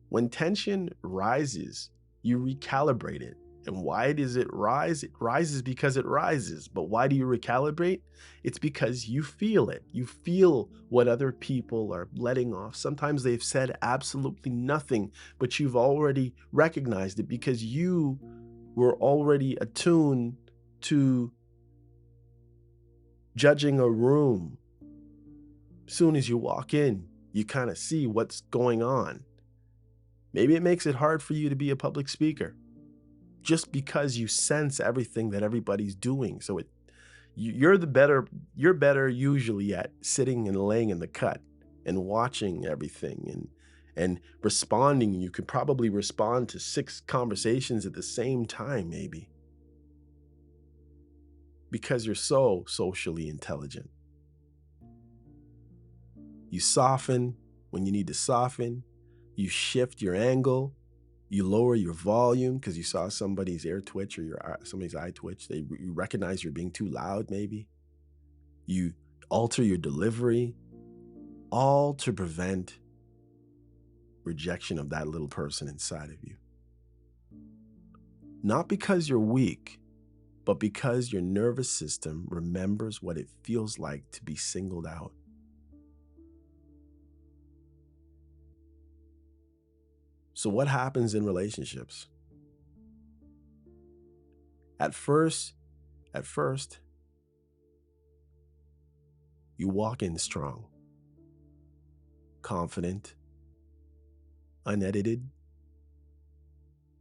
Speaker 2: when tension rises, you recalibrate it. And why does it rise? It rises because it rises. But why do you recalibrate? It's because you feel it. You feel what other people are letting off. Sometimes they've said absolutely nothing, but you've already recognized it because you were already attuned to judging a room. Soon as you walk in, you kind of see what's going on. Maybe it makes it hard for you to be a public speaker just because you sense everything that everybody's doing. So you're better usually at sitting and laying in the cut and watching everything and responding. You could probably respond to 6 conversations at the same time, maybe, because you're so socially intelligent. You soften when you need to soften. You shift your angle. You lower your volume because you saw somebody's ear twitch or somebody's eye twitch. You recognize you're being too loud, maybe. You alter your delivery, all to prevent rejection of that little person inside of you. Not because you're weak, but because your nervous system remembers what it feels like to be singled out. So what happens in relationships? At first, you walk in strong, confident, unedited.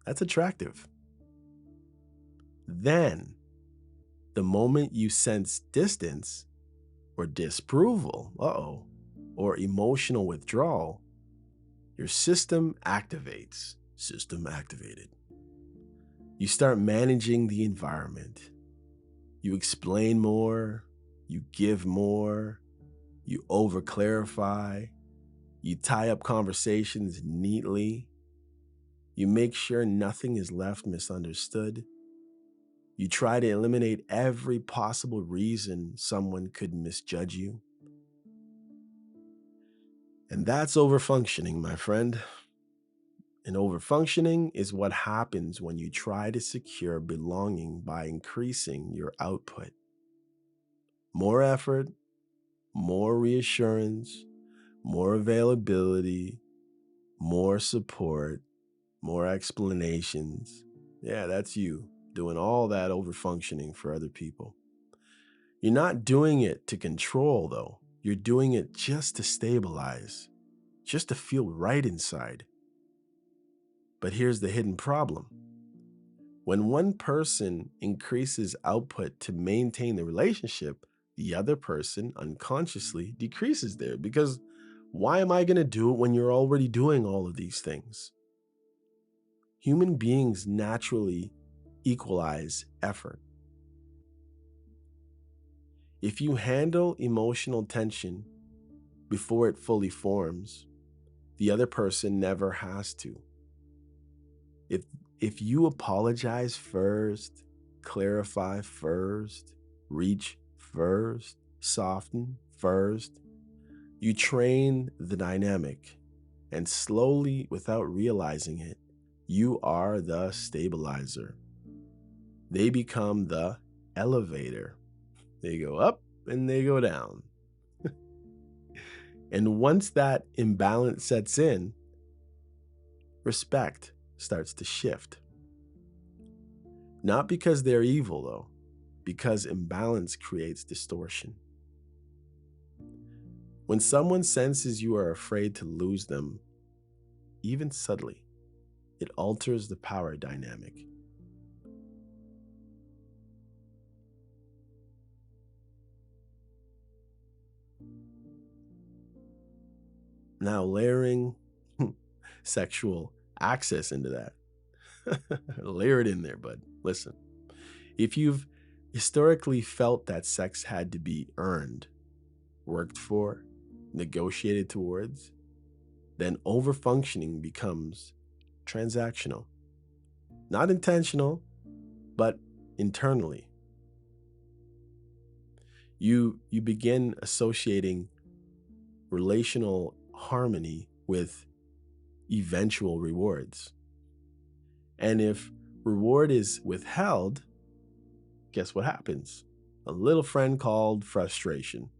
Speaker 2: That's attractive. Then, the moment you sense distance or disapproval, or emotional withdrawal, your system activates. System activated. You start managing the environment. You explain more, you give more, you over-clarify, you tie up conversations neatly, you make sure nothing is left misunderstood. You try to eliminate every possible reason someone could misjudge you. And that's overfunctioning, my friend. And overfunctioning is what happens when you try to secure belonging by increasing your output. More effort, more reassurance, more availability, more support, more explanations. Yeah, that's you doing all that overfunctioning for other people. You're not doing it to control, though. You're doing it just to stabilize, just to feel right inside. But here's the hidden problem. When one person increases output to maintain the relationship, the other person unconsciously decreases there because why am I going to do it when you're already doing all of these things? Human beings naturally equalize effort. If you handle emotional tension before it fully forms, the other person never has to. If if you apologize first, clarify first, reach first, soften first, you train the dynamic, and slowly, without realizing it, you are the stabilizer. They become the elevator. They go up and they go down. And once that imbalance sets in, respect starts to shift. Not because they're evil, though, because imbalance creates distortion. When someone senses you are afraid to lose them, even subtly, it alters the power dynamic. Now, layering sexual access into that. Layer it in there, bud. Listen, if you've historically felt that sex had to be earned, worked for, negotiated towards, then overfunctioning becomes transactional. Not intentional, but internally. You begin associating relational harmony with eventual rewards. And if reward is withheld, guess what happens? A little friend called frustration.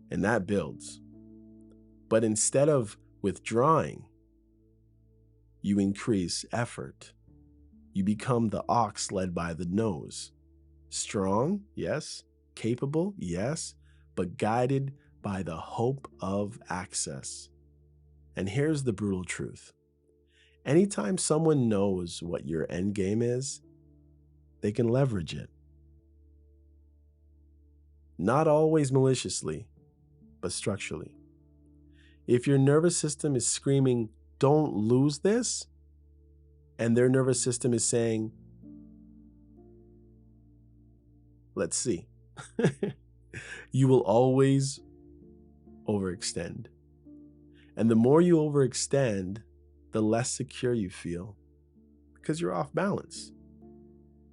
Speaker 2: And that builds. But instead of withdrawing, you increase effort. You become the ox led by the nose. Strong, yes. Capable, yes. But guided by the hope of access. And here's the brutal truth. Anytime someone knows what your end game is, they can leverage it. Not always maliciously, but structurally. If your nervous system is screaming, "Don't lose this," and their nervous system is saying, "Let's see," you will always overextend. And the more you overextend, the less secure you feel because you're off balance.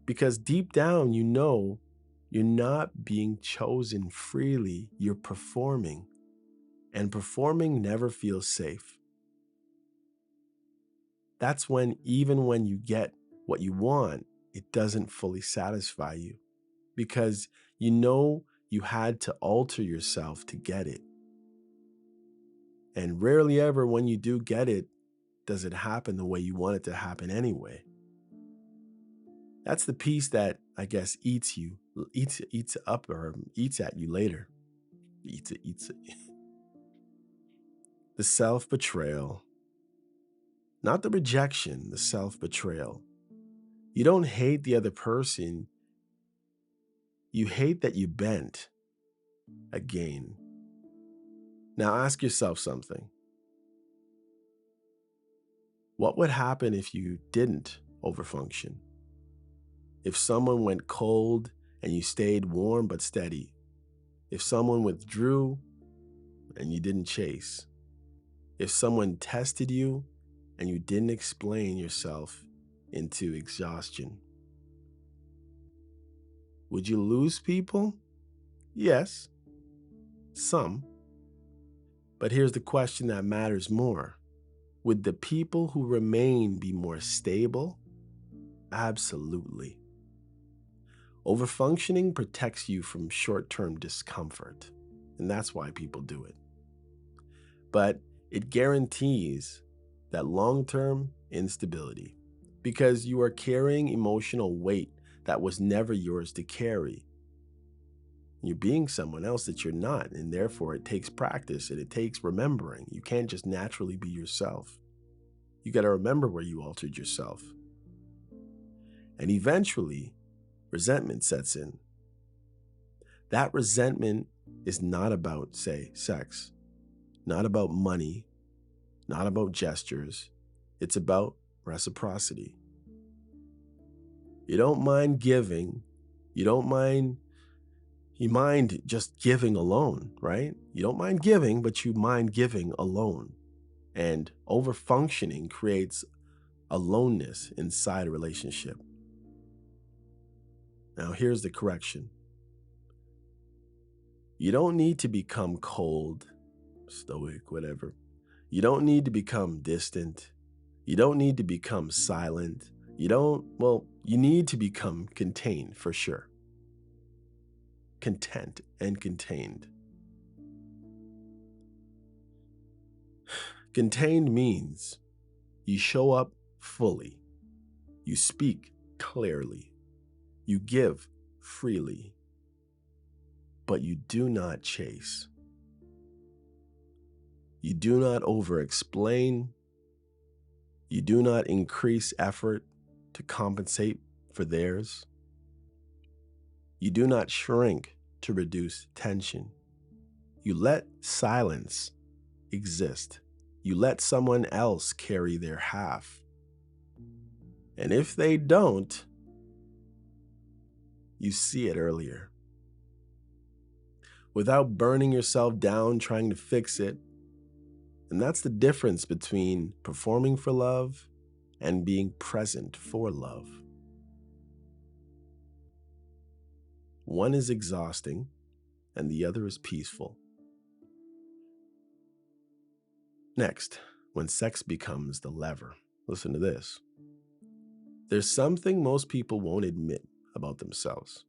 Speaker 2: Because deep down, you know you're not being chosen freely, you're performing. And performing never feels safe. That's when, even when you get what you want, it doesn't fully satisfy you because you know you had to alter yourself to get it. And rarely ever, when you do get it, does it happen the way you want it to happen anyway. That's the piece that I guess eats up or eats at you later. Eats it. The self-betrayal. Not the rejection, the self-betrayal. You don't hate the other person. You hate that you bent again. Now ask yourself something. What would happen if you didn't overfunction? If someone went cold and you stayed warm but steady? If someone withdrew and you didn't chase? If someone tested you and you didn't explain yourself into exhaustion? Would you lose people? Yes, some. But here's the question that matters more. Would the people who remain be more stable? Absolutely. Overfunctioning protects you from short-term discomfort, and that's why people do it. But it guarantees that long-term instability because you are carrying emotional weight that was never yours to carry. You're being someone else that you're not, and therefore it takes practice and it takes remembering. You can't just naturally be yourself. You got to remember where you altered yourself. And eventually, resentment sets in. That resentment is not about, say, sex, not about money, not about gestures. It's about reciprocity. You don't mind giving. You mind just giving alone, right? You don't mind giving, but you mind giving alone. And overfunctioning creates aloneness inside a relationship. Now, here's the correction. You don't need to become cold, stoic, whatever. You don't need to become distant. You don't need to become silent. You need to become contained for sure. Content and contained. Contained means you show up fully. You speak clearly. You give freely. But you do not chase. You do not over-explain. You do not increase effort to compensate for theirs. You do not shrink to reduce tension. You let silence exist. You let someone else carry their half. And if they don't, you see it earlier. Without burning yourself down trying to fix it. And that's the difference between performing for love and being present for love. One is exhausting and the other is peaceful. Next, when sex becomes the lever, listen to this. There's something most people won't admit about themselves.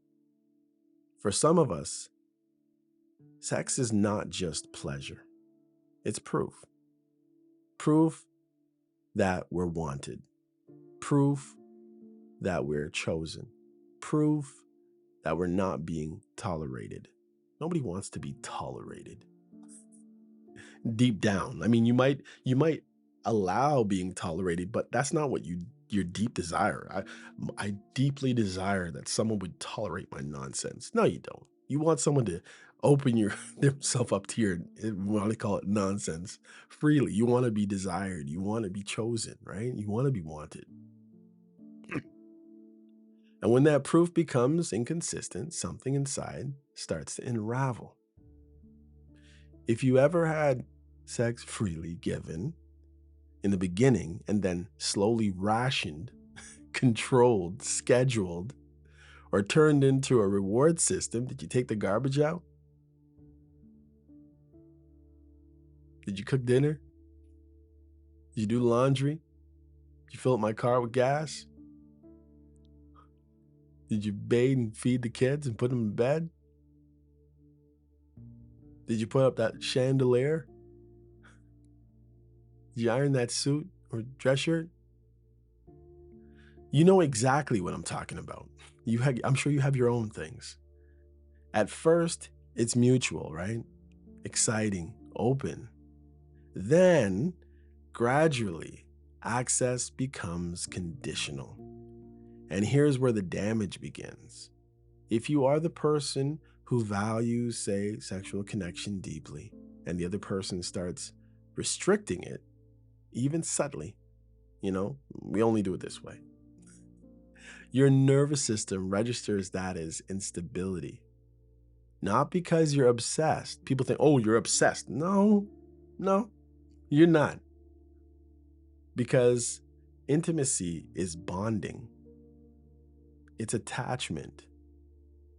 Speaker 2: For some of us, sex is not just pleasure. It's proof. Proof that we're wanted. Proof that we're chosen. Proof that we're not being tolerated. Nobody wants to be tolerated. Deep down. I mean, you might allow being tolerated, but that's not what your deep desire. I deeply desire that someone would tolerate my nonsense. No, you don't. You want someone to open themselves up to your, we want to call it nonsense, freely. You want to be desired. You want to be chosen, right? You want to be wanted. And when that proof becomes inconsistent, something inside starts to unravel. If you ever had sex freely given in the beginning and then slowly rationed, controlled, scheduled, or turned into a reward system, did you take the garbage out? Did you cook dinner? Did you do laundry? Did you fill up my car with gas? Did you bathe and feed the kids and put them in bed? Did you put up that chandelier? Did you iron that suit or dress shirt? You know exactly what I'm talking about. I'm sure you have your own things. At first, it's mutual, right? Exciting, open. Then, gradually, access becomes conditional. And here's where the damage begins. If you are the person who values, say, sexual connection deeply, and the other person starts restricting it, even subtly, we only do it this way. Your nervous system registers that as instability. Not because you're obsessed. People think, oh, you're obsessed. No, you're not. Because intimacy is bonding. It's attachment.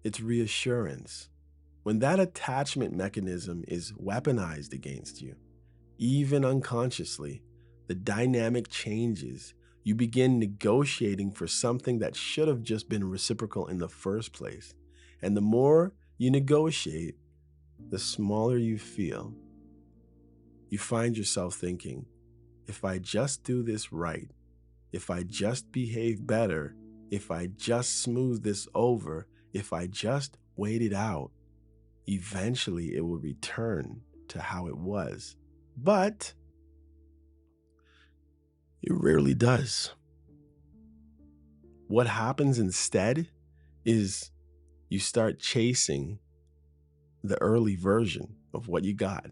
Speaker 2: It's reassurance. When that attachment mechanism is weaponized against you, even unconsciously, the dynamic changes. You begin negotiating for something that should have just been reciprocal in the first place. And the more you negotiate, the smaller you feel. You find yourself thinking, if I just do this right, if I just behave better, if I just smooth this over, if I just wait it out, eventually it will return to how it was. But it rarely does. What happens instead is you start chasing the early version of what you got,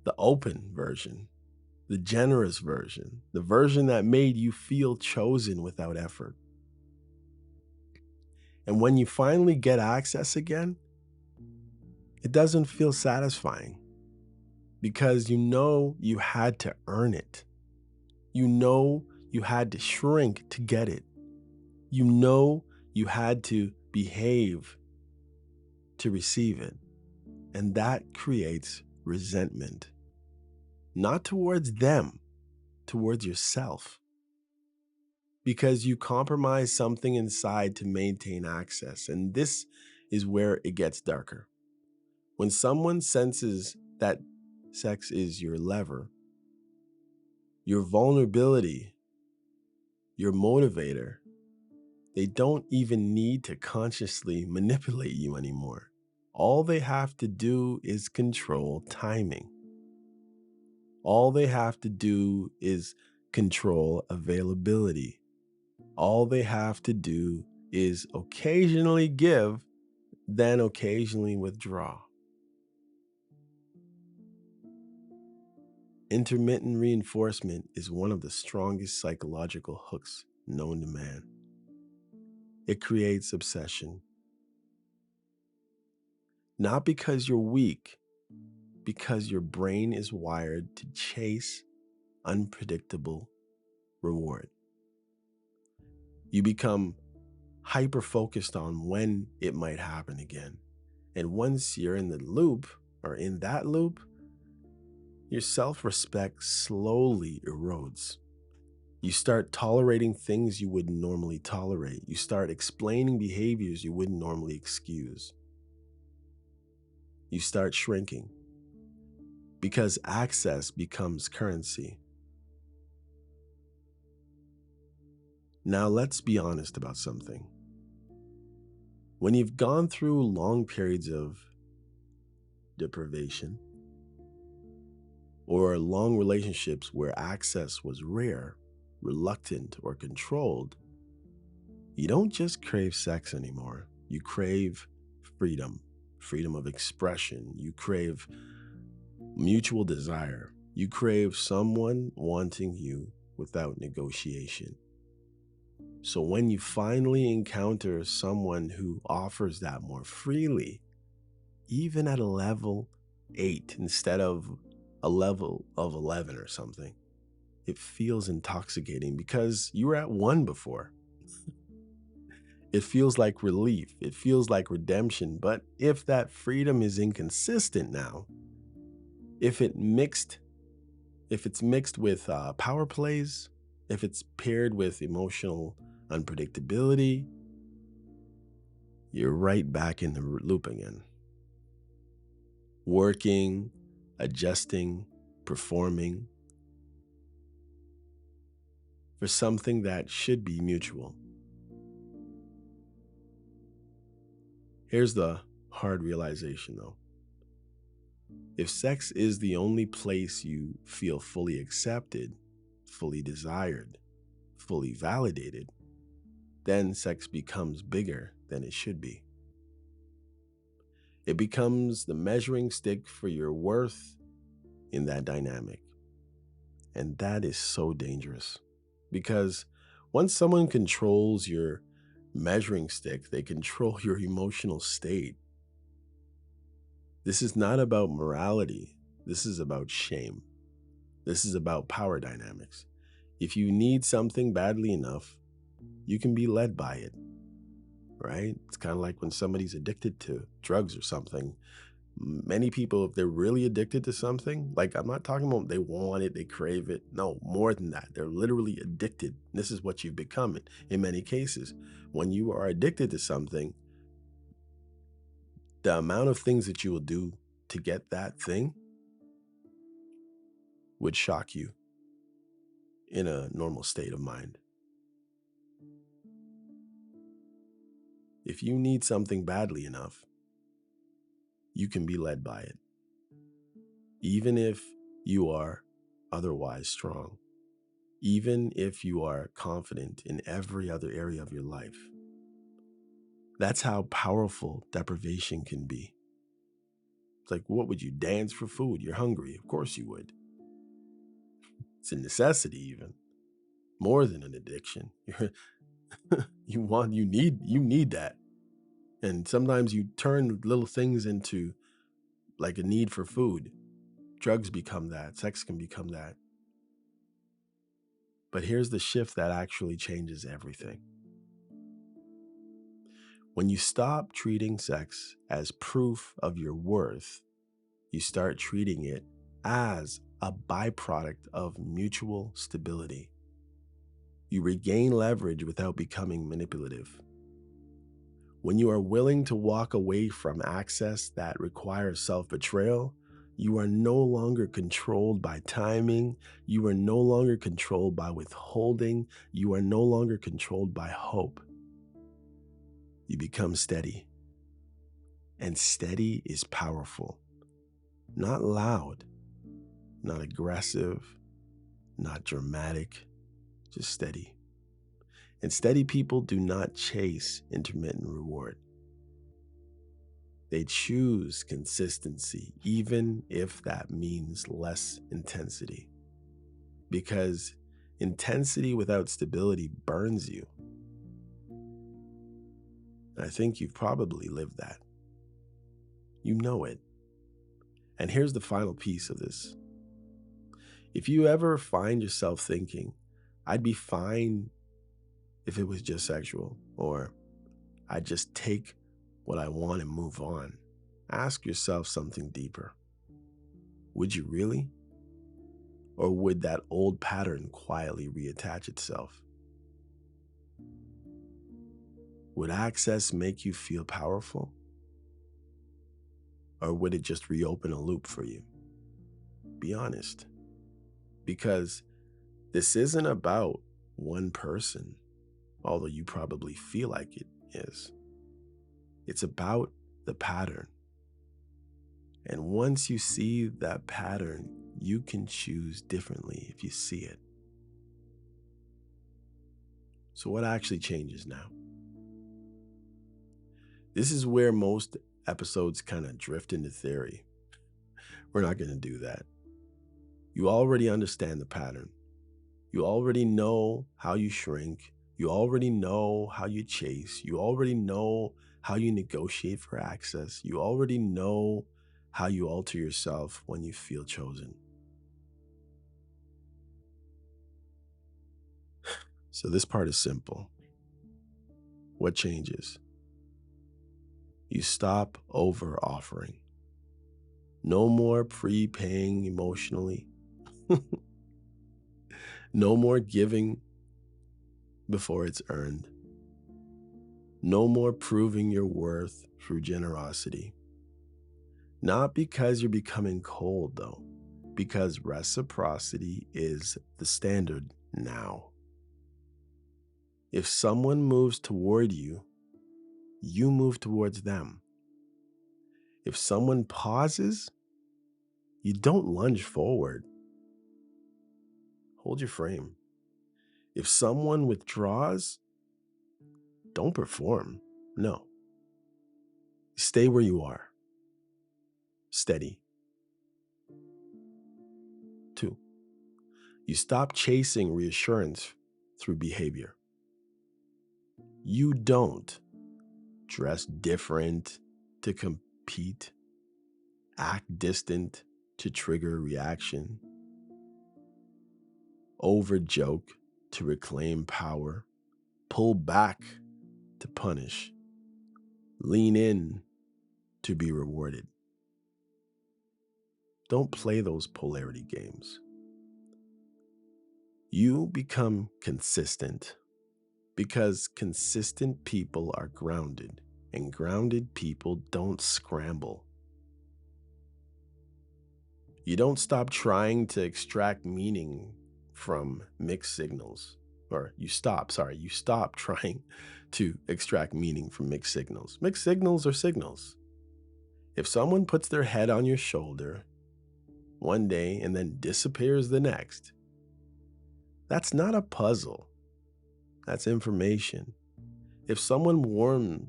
Speaker 2: the open version, the generous version, the version that made you feel chosen without effort. And when you finally get access again, it doesn't feel satisfying because you know you had to earn it. You know you had to shrink to get it. You know you had to behave to receive it. And that creates resentment, not towards them, towards yourself, because you compromise something inside to maintain access. And this is where it gets darker. When someone senses that sex is your lever, your vulnerability, your motivator, they don't even need to consciously manipulate you anymore. All they have to do is control timing. All they have to do is control availability. All they have to do is occasionally give, then occasionally withdraw. Intermittent reinforcement is one of the strongest psychological hooks known to man. It creates obsession. Not because you're weak, because your brain is wired to chase unpredictable reward. You become hyper focused on when it might happen again. And once you're in the loop or in that loop, your self respect slowly erodes. You start tolerating things you wouldn't normally tolerate. You start explaining behaviors you wouldn't normally excuse. You start shrinking because access becomes currency. Now, let's be honest about something. When you've gone through long periods of deprivation or long relationships where access was rare, reluctant, or controlled, you don't just crave sex anymore. You crave freedom, freedom of expression. You crave mutual desire. You crave someone wanting you without negotiation. So when you finally encounter someone who offers that more freely, even at a level 8 instead of a level of 11 or something, it feels intoxicating because you were at 1 before. It feels like relief. It feels like redemption. But if that freedom is inconsistent now, if it's mixed with power plays, if it's paired with emotional unpredictability, you're right back in the loop again. Working, adjusting, performing for something that should be mutual. Here's the hard realization though. If sex is the only place you feel fully accepted, fully desired, fully validated, then sex becomes bigger than it should be. It becomes the measuring stick for your worth in that dynamic. And that is so dangerous because once someone controls your measuring stick, they control your emotional state. This is not about morality. This is about shame. This is about power dynamics. If you need something badly enough, you can be led by it, right? It's kind of like when somebody's addicted to drugs or something. Many people, if they're really addicted to something, like I'm not talking about they want it, they crave it. No, more than that. They're literally addicted. This is what you've become in many cases. When you are addicted to something, the amount of things that you will do to get that thing would shock you in a normal state of mind. If you need something badly enough, you can be led by it, even if you are otherwise strong, even if you are confident in every other area of your life. That's how powerful deprivation can be. It's like, what would you dance for food? You're hungry. Of course you would. It's a necessity, even more than an addiction. You need that. And sometimes you turn little things into like a need for food. Drugs become that. Sex can become that. But here's the shift that actually changes everything. When you stop treating sex as proof of your worth, you start treating it as a byproduct of mutual stability. You regain leverage without becoming manipulative. When you are willing to walk away from access that requires self-betrayal, you are no longer controlled by timing. You are no longer controlled by withholding. You are no longer controlled by hope. You become steady. And steady is powerful. Not loud, not aggressive, not dramatic, just steady. And steady people do not chase intermittent reward. They choose consistency, even if that means less intensity. Because intensity without stability burns you. I think you've probably lived that. You know it. And here's the final piece of this. If you ever find yourself thinking, I'd be fine if it was just sexual, or I'd just take what I want and move on, ask yourself something deeper. Would you really? Or would that old pattern quietly reattach itself? Would access make you feel powerful? Or would it just reopen a loop for you? Be honest. Because this isn't about one person, although you probably feel like it is. It's about the pattern. And once you see that pattern, you can choose differently if you see it. So what actually changes now? This is where most episodes kind of drift into theory. We're not going to do that. You already understand the pattern. You already know how you shrink. You already know how you chase. You already know how you negotiate for access. You already know how you alter yourself when you feel chosen. So this part is simple. What changes? You stop over-offering. No more prepaying emotionally. No more giving before it's earned. No more proving your worth through generosity. Not because you're becoming cold, though, because reciprocity is the standard now. If someone moves toward you, you move towards them. If someone pauses, you don't lunge forward. Hold your frame. If someone withdraws, don't perform. No. Stay where you are. Steady. 2, you stop chasing reassurance through behavior. You don't dress different to compete, act distant to trigger reaction, over joke to reclaim power, pull back to punish, lean in to be rewarded. Don't play those polarity games. You become consistent because consistent people are grounded, and grounded people don't scramble. You don't stop trying to extract meaning from mixed signals. Or you stop trying to extract meaning from mixed signals. Mixed signals are signals. If someone puts their head on your shoulder one day and then disappears the next, that's not a puzzle. That's information. If someone warm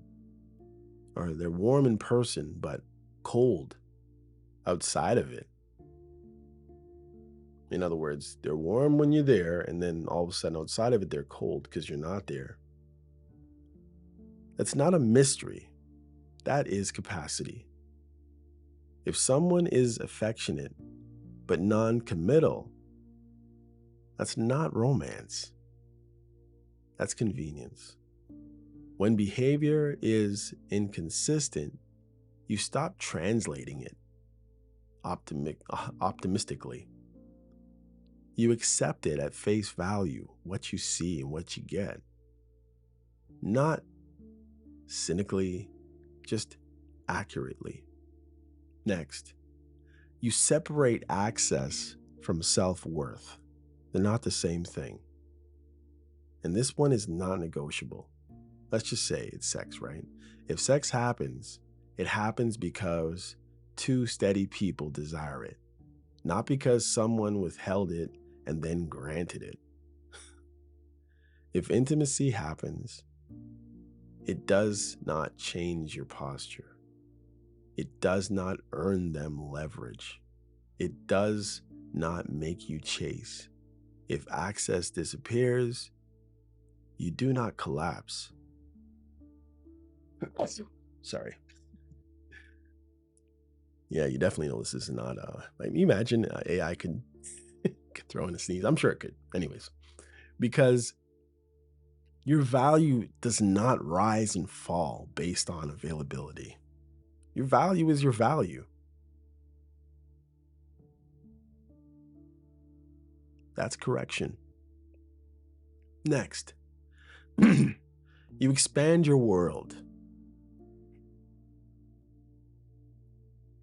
Speaker 2: or they're warm in person but cold outside of it, in other words, they're warm when you're there and then all of a sudden outside of it, they're cold because you're not there. That's not a mystery. That is capacity. If someone is affectionate but non-committal, that's not romance. That's convenience. When behavior is inconsistent, you stop translating it optimistically. You accept it at face value, what you see and what you get. Not cynically, just accurately. Next, you separate access from self-worth. They're not the same thing. And this one is non-negotiable. Let's just say it's sex, right? If sex happens, it happens because two steady people desire it, not because someone withheld it and then granted it. If intimacy happens, it does not change your posture. It does not earn them leverage. It does not make you chase. If access disappears, you do not collapse. Sorry. Yeah, you definitely know this is not, like, imagine AI could throw in a sneeze. I'm sure it could. Anyways, because your value does not rise and fall based on availability. Your value is your value. That's correction. Next, you expand your world.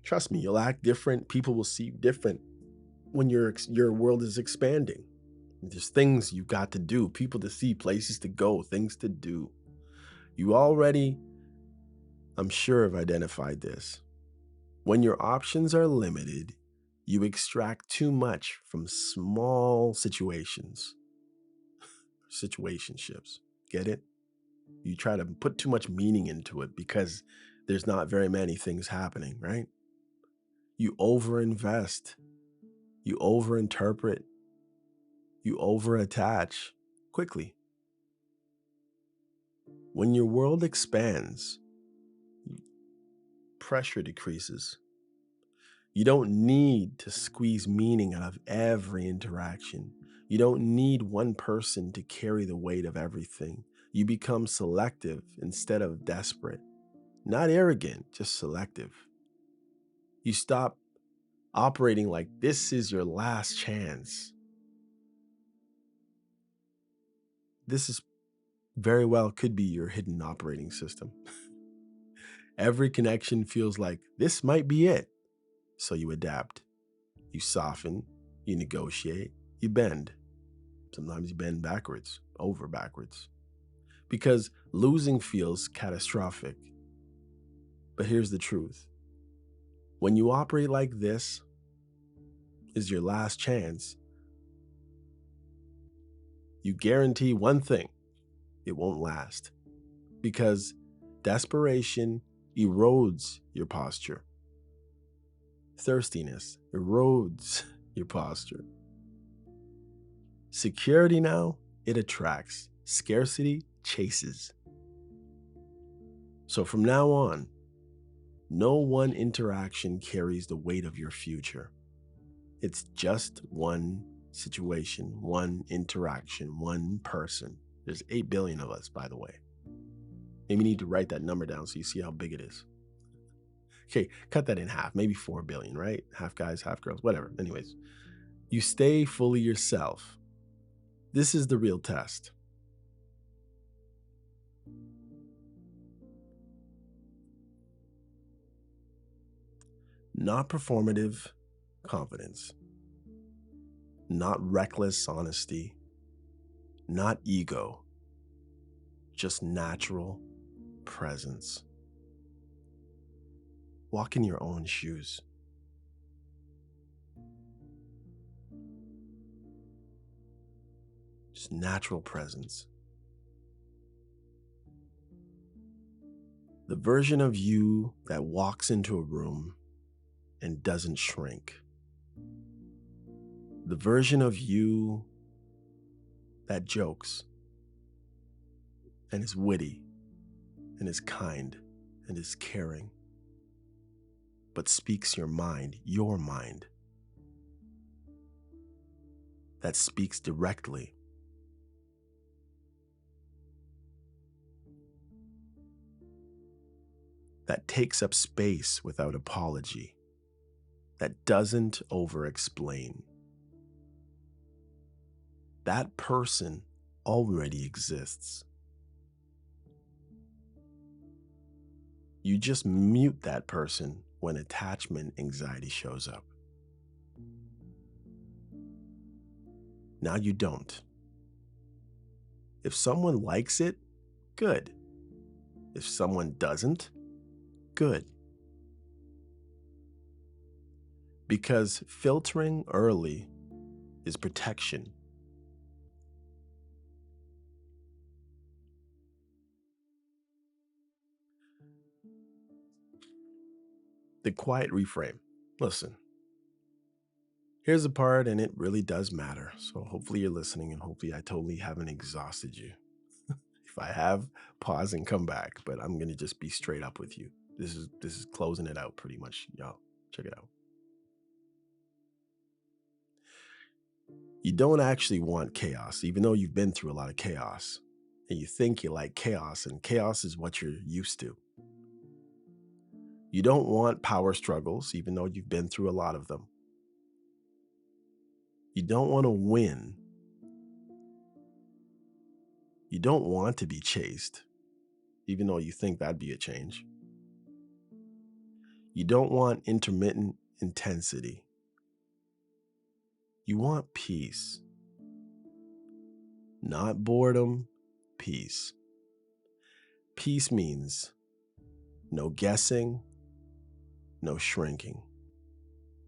Speaker 2: Trust me, you'll act different. People will see you different when your world is expanding. There's things you got to do, people to see, places to go, things to do. You already, I'm sure, have identified this. When your options are limited, you extract too much from small situationships. Get it? You try to put too much meaning into it because there's not very many things happening, right? You overinvest, you overinterpret, you overattach quickly. When your world expands, pressure decreases. You don't need to squeeze meaning out of every interaction. You don't need one person to carry the weight of everything. You become selective instead of desperate. Not arrogant, just selective. You stop operating like this is your last chance. This is very well could be your hidden operating system. Every connection feels like this might be it. So you adapt, you soften, you negotiate, you bend. Sometimes you bend backwards, over backwards, because losing feels catastrophic. But here's the truth. When you operate like this is your last chance, you guarantee one thing: it won't last, because desperation erodes your posture. Thirstiness erodes your posture. Security now, it attracts. Scarcity chases. So from now on, no one interaction carries the weight of your future. It's just one situation, one interaction, one person. There's 8 billion of us, by the way. Maybe you need to write that number down so you see how big it is. Okay, cut that in half, maybe 4 billion, right? Half guys, half girls, whatever. Anyways, you stay fully yourself. This is the real test. Not performative confidence, not reckless honesty, not ego, just natural presence. Walk in your own shoes. Just natural presence. The version of you that walks into a room and doesn't shrink. The version of you that jokes and is witty and is kind and is caring, but speaks your mind, that speaks directly. That takes up space without apology, that doesn't over-explain. That person already exists. You just mute that person when attachment anxiety shows up. Now you don't. If someone likes it, good. If someone doesn't, good. Because filtering early is protection. The quiet reframe. Listen, here's the part, and it really does matter. So hopefully you're listening, and hopefully I totally haven't exhausted you. If I have, pause and come back, but I'm going to just be straight up with you. This is closing it out pretty much, y'all. Check it out. You don't actually want chaos, even though you've been through a lot of chaos. And you think you like chaos, and chaos is what you're used to. You don't want power struggles, even though you've been through a lot of them. You don't want to win. You don't want to be chased, even though you think that'd be a change. You don't want intermittent intensity. You want peace. Not boredom, peace. Peace means no guessing, no shrinking,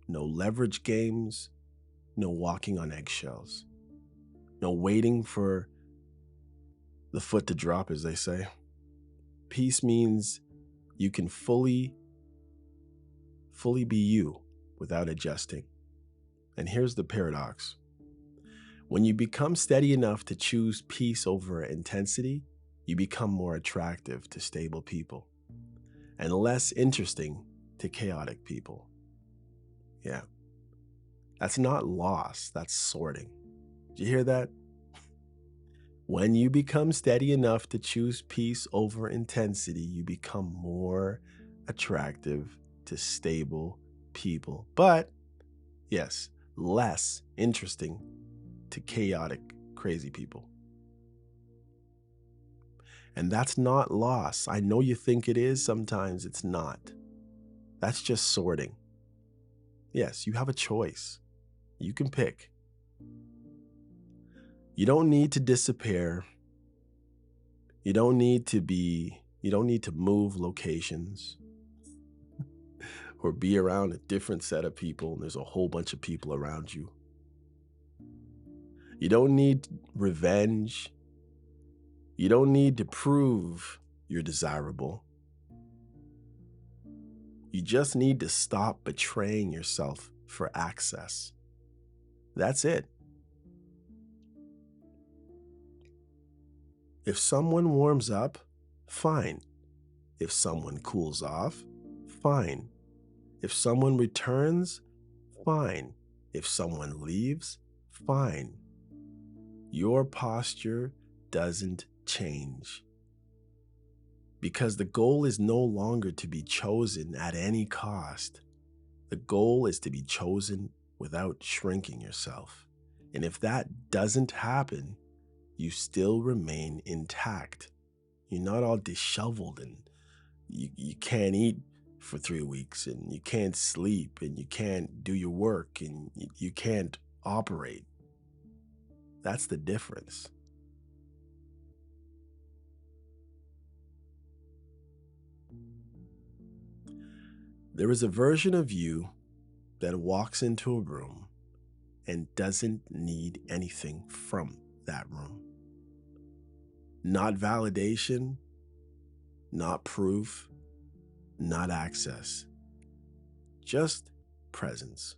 Speaker 2: no leverage games, no walking on eggshells, no waiting for the foot to drop, as they say. Peace means you can fully be you without adjusting. And here's the paradox. When you become steady enough to choose peace over intensity, you become more attractive to stable people and less interesting to chaotic people. Yeah. That's not loss, that's sorting. Did you hear that? When you become steady enough to choose peace over intensity, you become more attractive to stable people. But, yes, less interesting to chaotic, crazy people. And that's not loss. I know you think it is, sometimes it's not. That's just sorting. Yes, you have a choice. You can pick. You don't need to disappear. You don't need to move locations or be around a different set of people and there's a whole bunch of people around you. You don't need revenge. You don't need to prove you're desirable. You just need to stop betraying yourself for access. That's it. If someone warms up, fine. If someone cools off, fine. If someone returns, fine. If someone leaves, fine. Your posture doesn't change. Because the goal is no longer to be chosen at any cost. The goal is to be chosen without shrinking yourself. And if that doesn't happen, you still remain intact. You're not all disheveled and you can't eat for 3 weeks and you can't sleep and you can't do your work and you can't operate. That's the difference. There is a version of you that walks into a room and doesn't need anything from that room. Not validation, not proof, not access, just presence.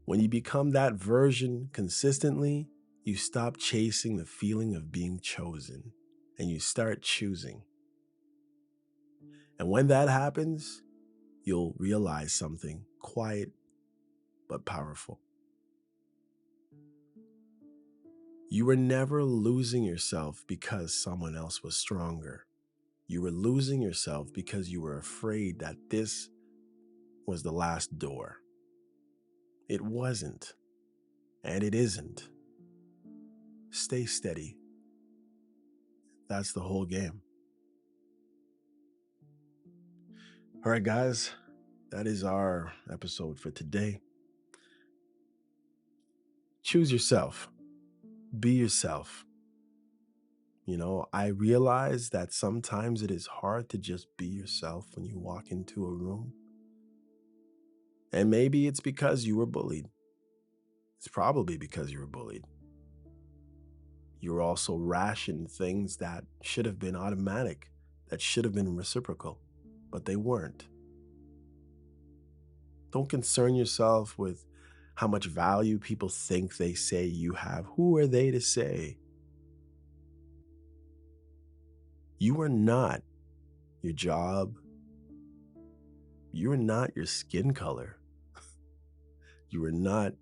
Speaker 2: When you become that version consistently, you stop chasing the feeling of being chosen and you start choosing. And when that happens, you'll realize something quiet but powerful. You were never losing yourself because someone else was stronger. You were losing yourself because you were afraid that this was the last door. It wasn't, and it isn't. Stay steady. That's the whole game. All right, guys, that is our episode for today. Choose yourself. Be yourself. I realize that sometimes it is hard to just be yourself when you walk into a room. And maybe it's because you were bullied. It's probably because you were bullied. You were also rationed things that should have been automatic, that should have been reciprocal, but they weren't. Don't concern yourself with how much value people think they say you have. Who are they to say? You are not your job. You are not your skin color. You are not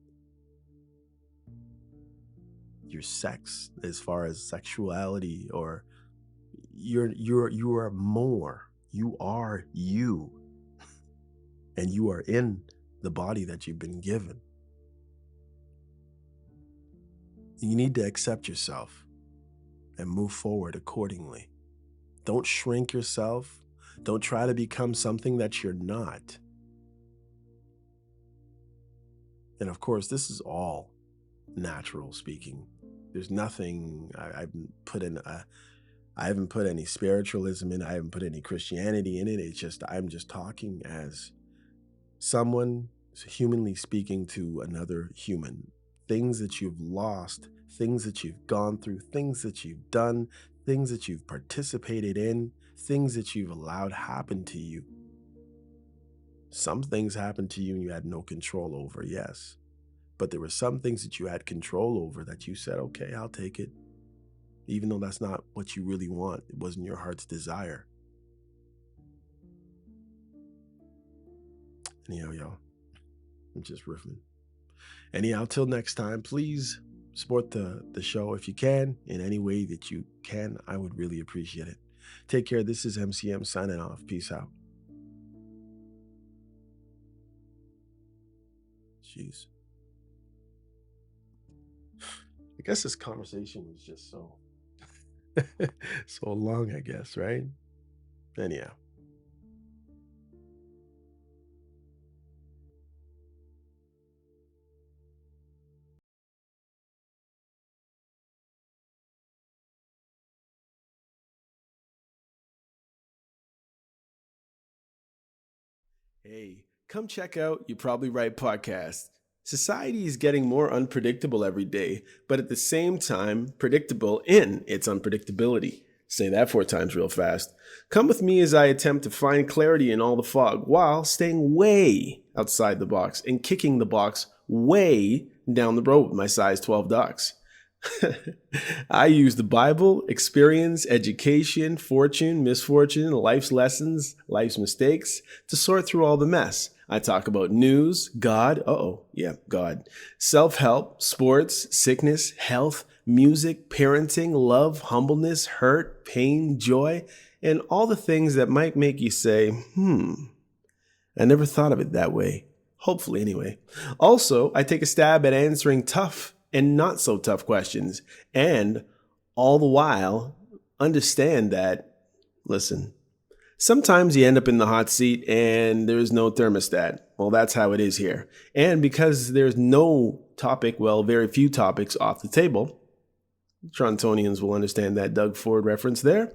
Speaker 2: your sex as far as sexuality, or you are more. You are you. And you are in the body that you've been given. You need to accept yourself and move forward accordingly. Don't shrink yourself. Don't try to become something that you're not. And of course, this is all natural speaking. There's nothing I haven't put any spiritualism in. I haven't put any Christianity in it. It's just I'm just talking as someone humanly speaking to another human. Things that you've lost, things that you've gone through, things that you've done, things that you've participated in, things that you've allowed happen to you. Some things happened to you and you had no control over, yes. But there were some things that you had control over that you said, okay, I'll take it. Even though that's not what you really want. It wasn't your heart's desire. Anyhow, y'all, I'm just riffing. Anyhow, till next time, please support the show if you can, in any way that you can. I would really appreciate it. Take care. This is MCM signing off. Peace out. Jeez. I guess this conversation was just so so long, I guess, right? Anyhow. Hey, come check out You Probably Right podcast. Society is getting more unpredictable every day, but at the same time, predictable in its unpredictability. Say that 4 times real fast. Come with me as I attempt to find clarity in all the fog while staying way outside the box and kicking the box way down the road with my size 12 ducks. I use the Bible, experience, education, fortune, misfortune, life's lessons, life's mistakes to sort through all the mess. I talk about news, God, God, self-help, sports, sickness, health, music, parenting, love, humbleness, hurt, pain, joy, and all the things that might make you say, I never thought of it that way. Hopefully, anyway. Also, I take a stab at answering tough and not so tough questions, and all the while understand that, listen, sometimes you end up in the hot seat and there's no thermostat. Well, that's how it is here. And because there's no topic, very few topics off the table, Torontonians will understand that Doug Ford reference there.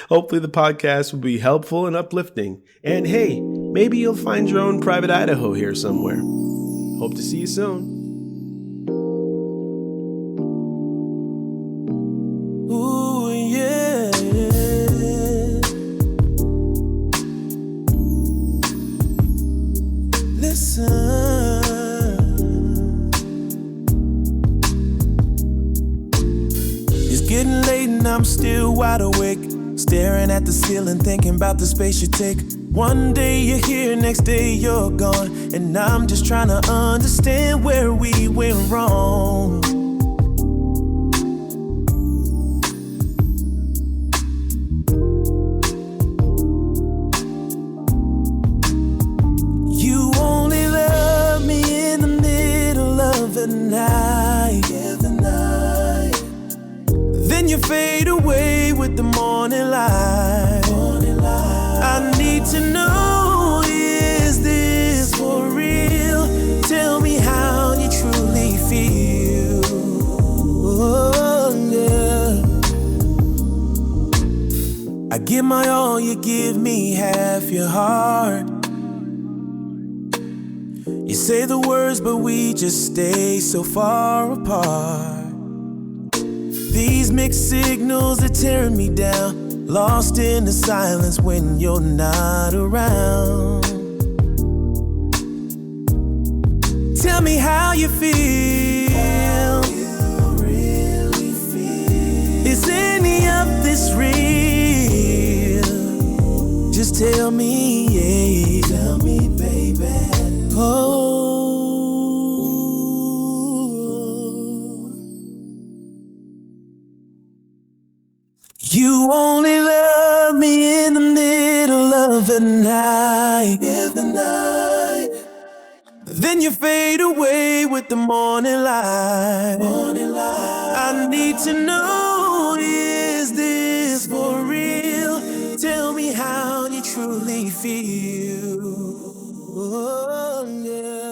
Speaker 2: Hopefully, the podcast will be helpful and uplifting. And hey, maybe you'll find your own private Idaho here somewhere. Hope to see you soon. Ooh, yeah. Listen. It's getting late and I'm still wide awake, staring at the ceiling, thinking about the space you take. One day you're here, next day you're gone, and I'm just trying to understand where we went wrong. You only love me in the middle of the night, then you fade away with the morning light. I need to know, is this for real? Tell me how you truly feel. Oh, yeah. I give my all, you give me half your heart. You say the words, but we just stay so far apart. These mixed signals are tearing me down, lost in the silence when you're not around. Tell me how you feel. How you really feel. Is any of this real? Just tell me, yeah. Tell me, baby. Oh. You only love me in the middle of the night. Then you fade away with the morning light. I need to know, is this for real? Tell me how you truly feel. Oh, yeah.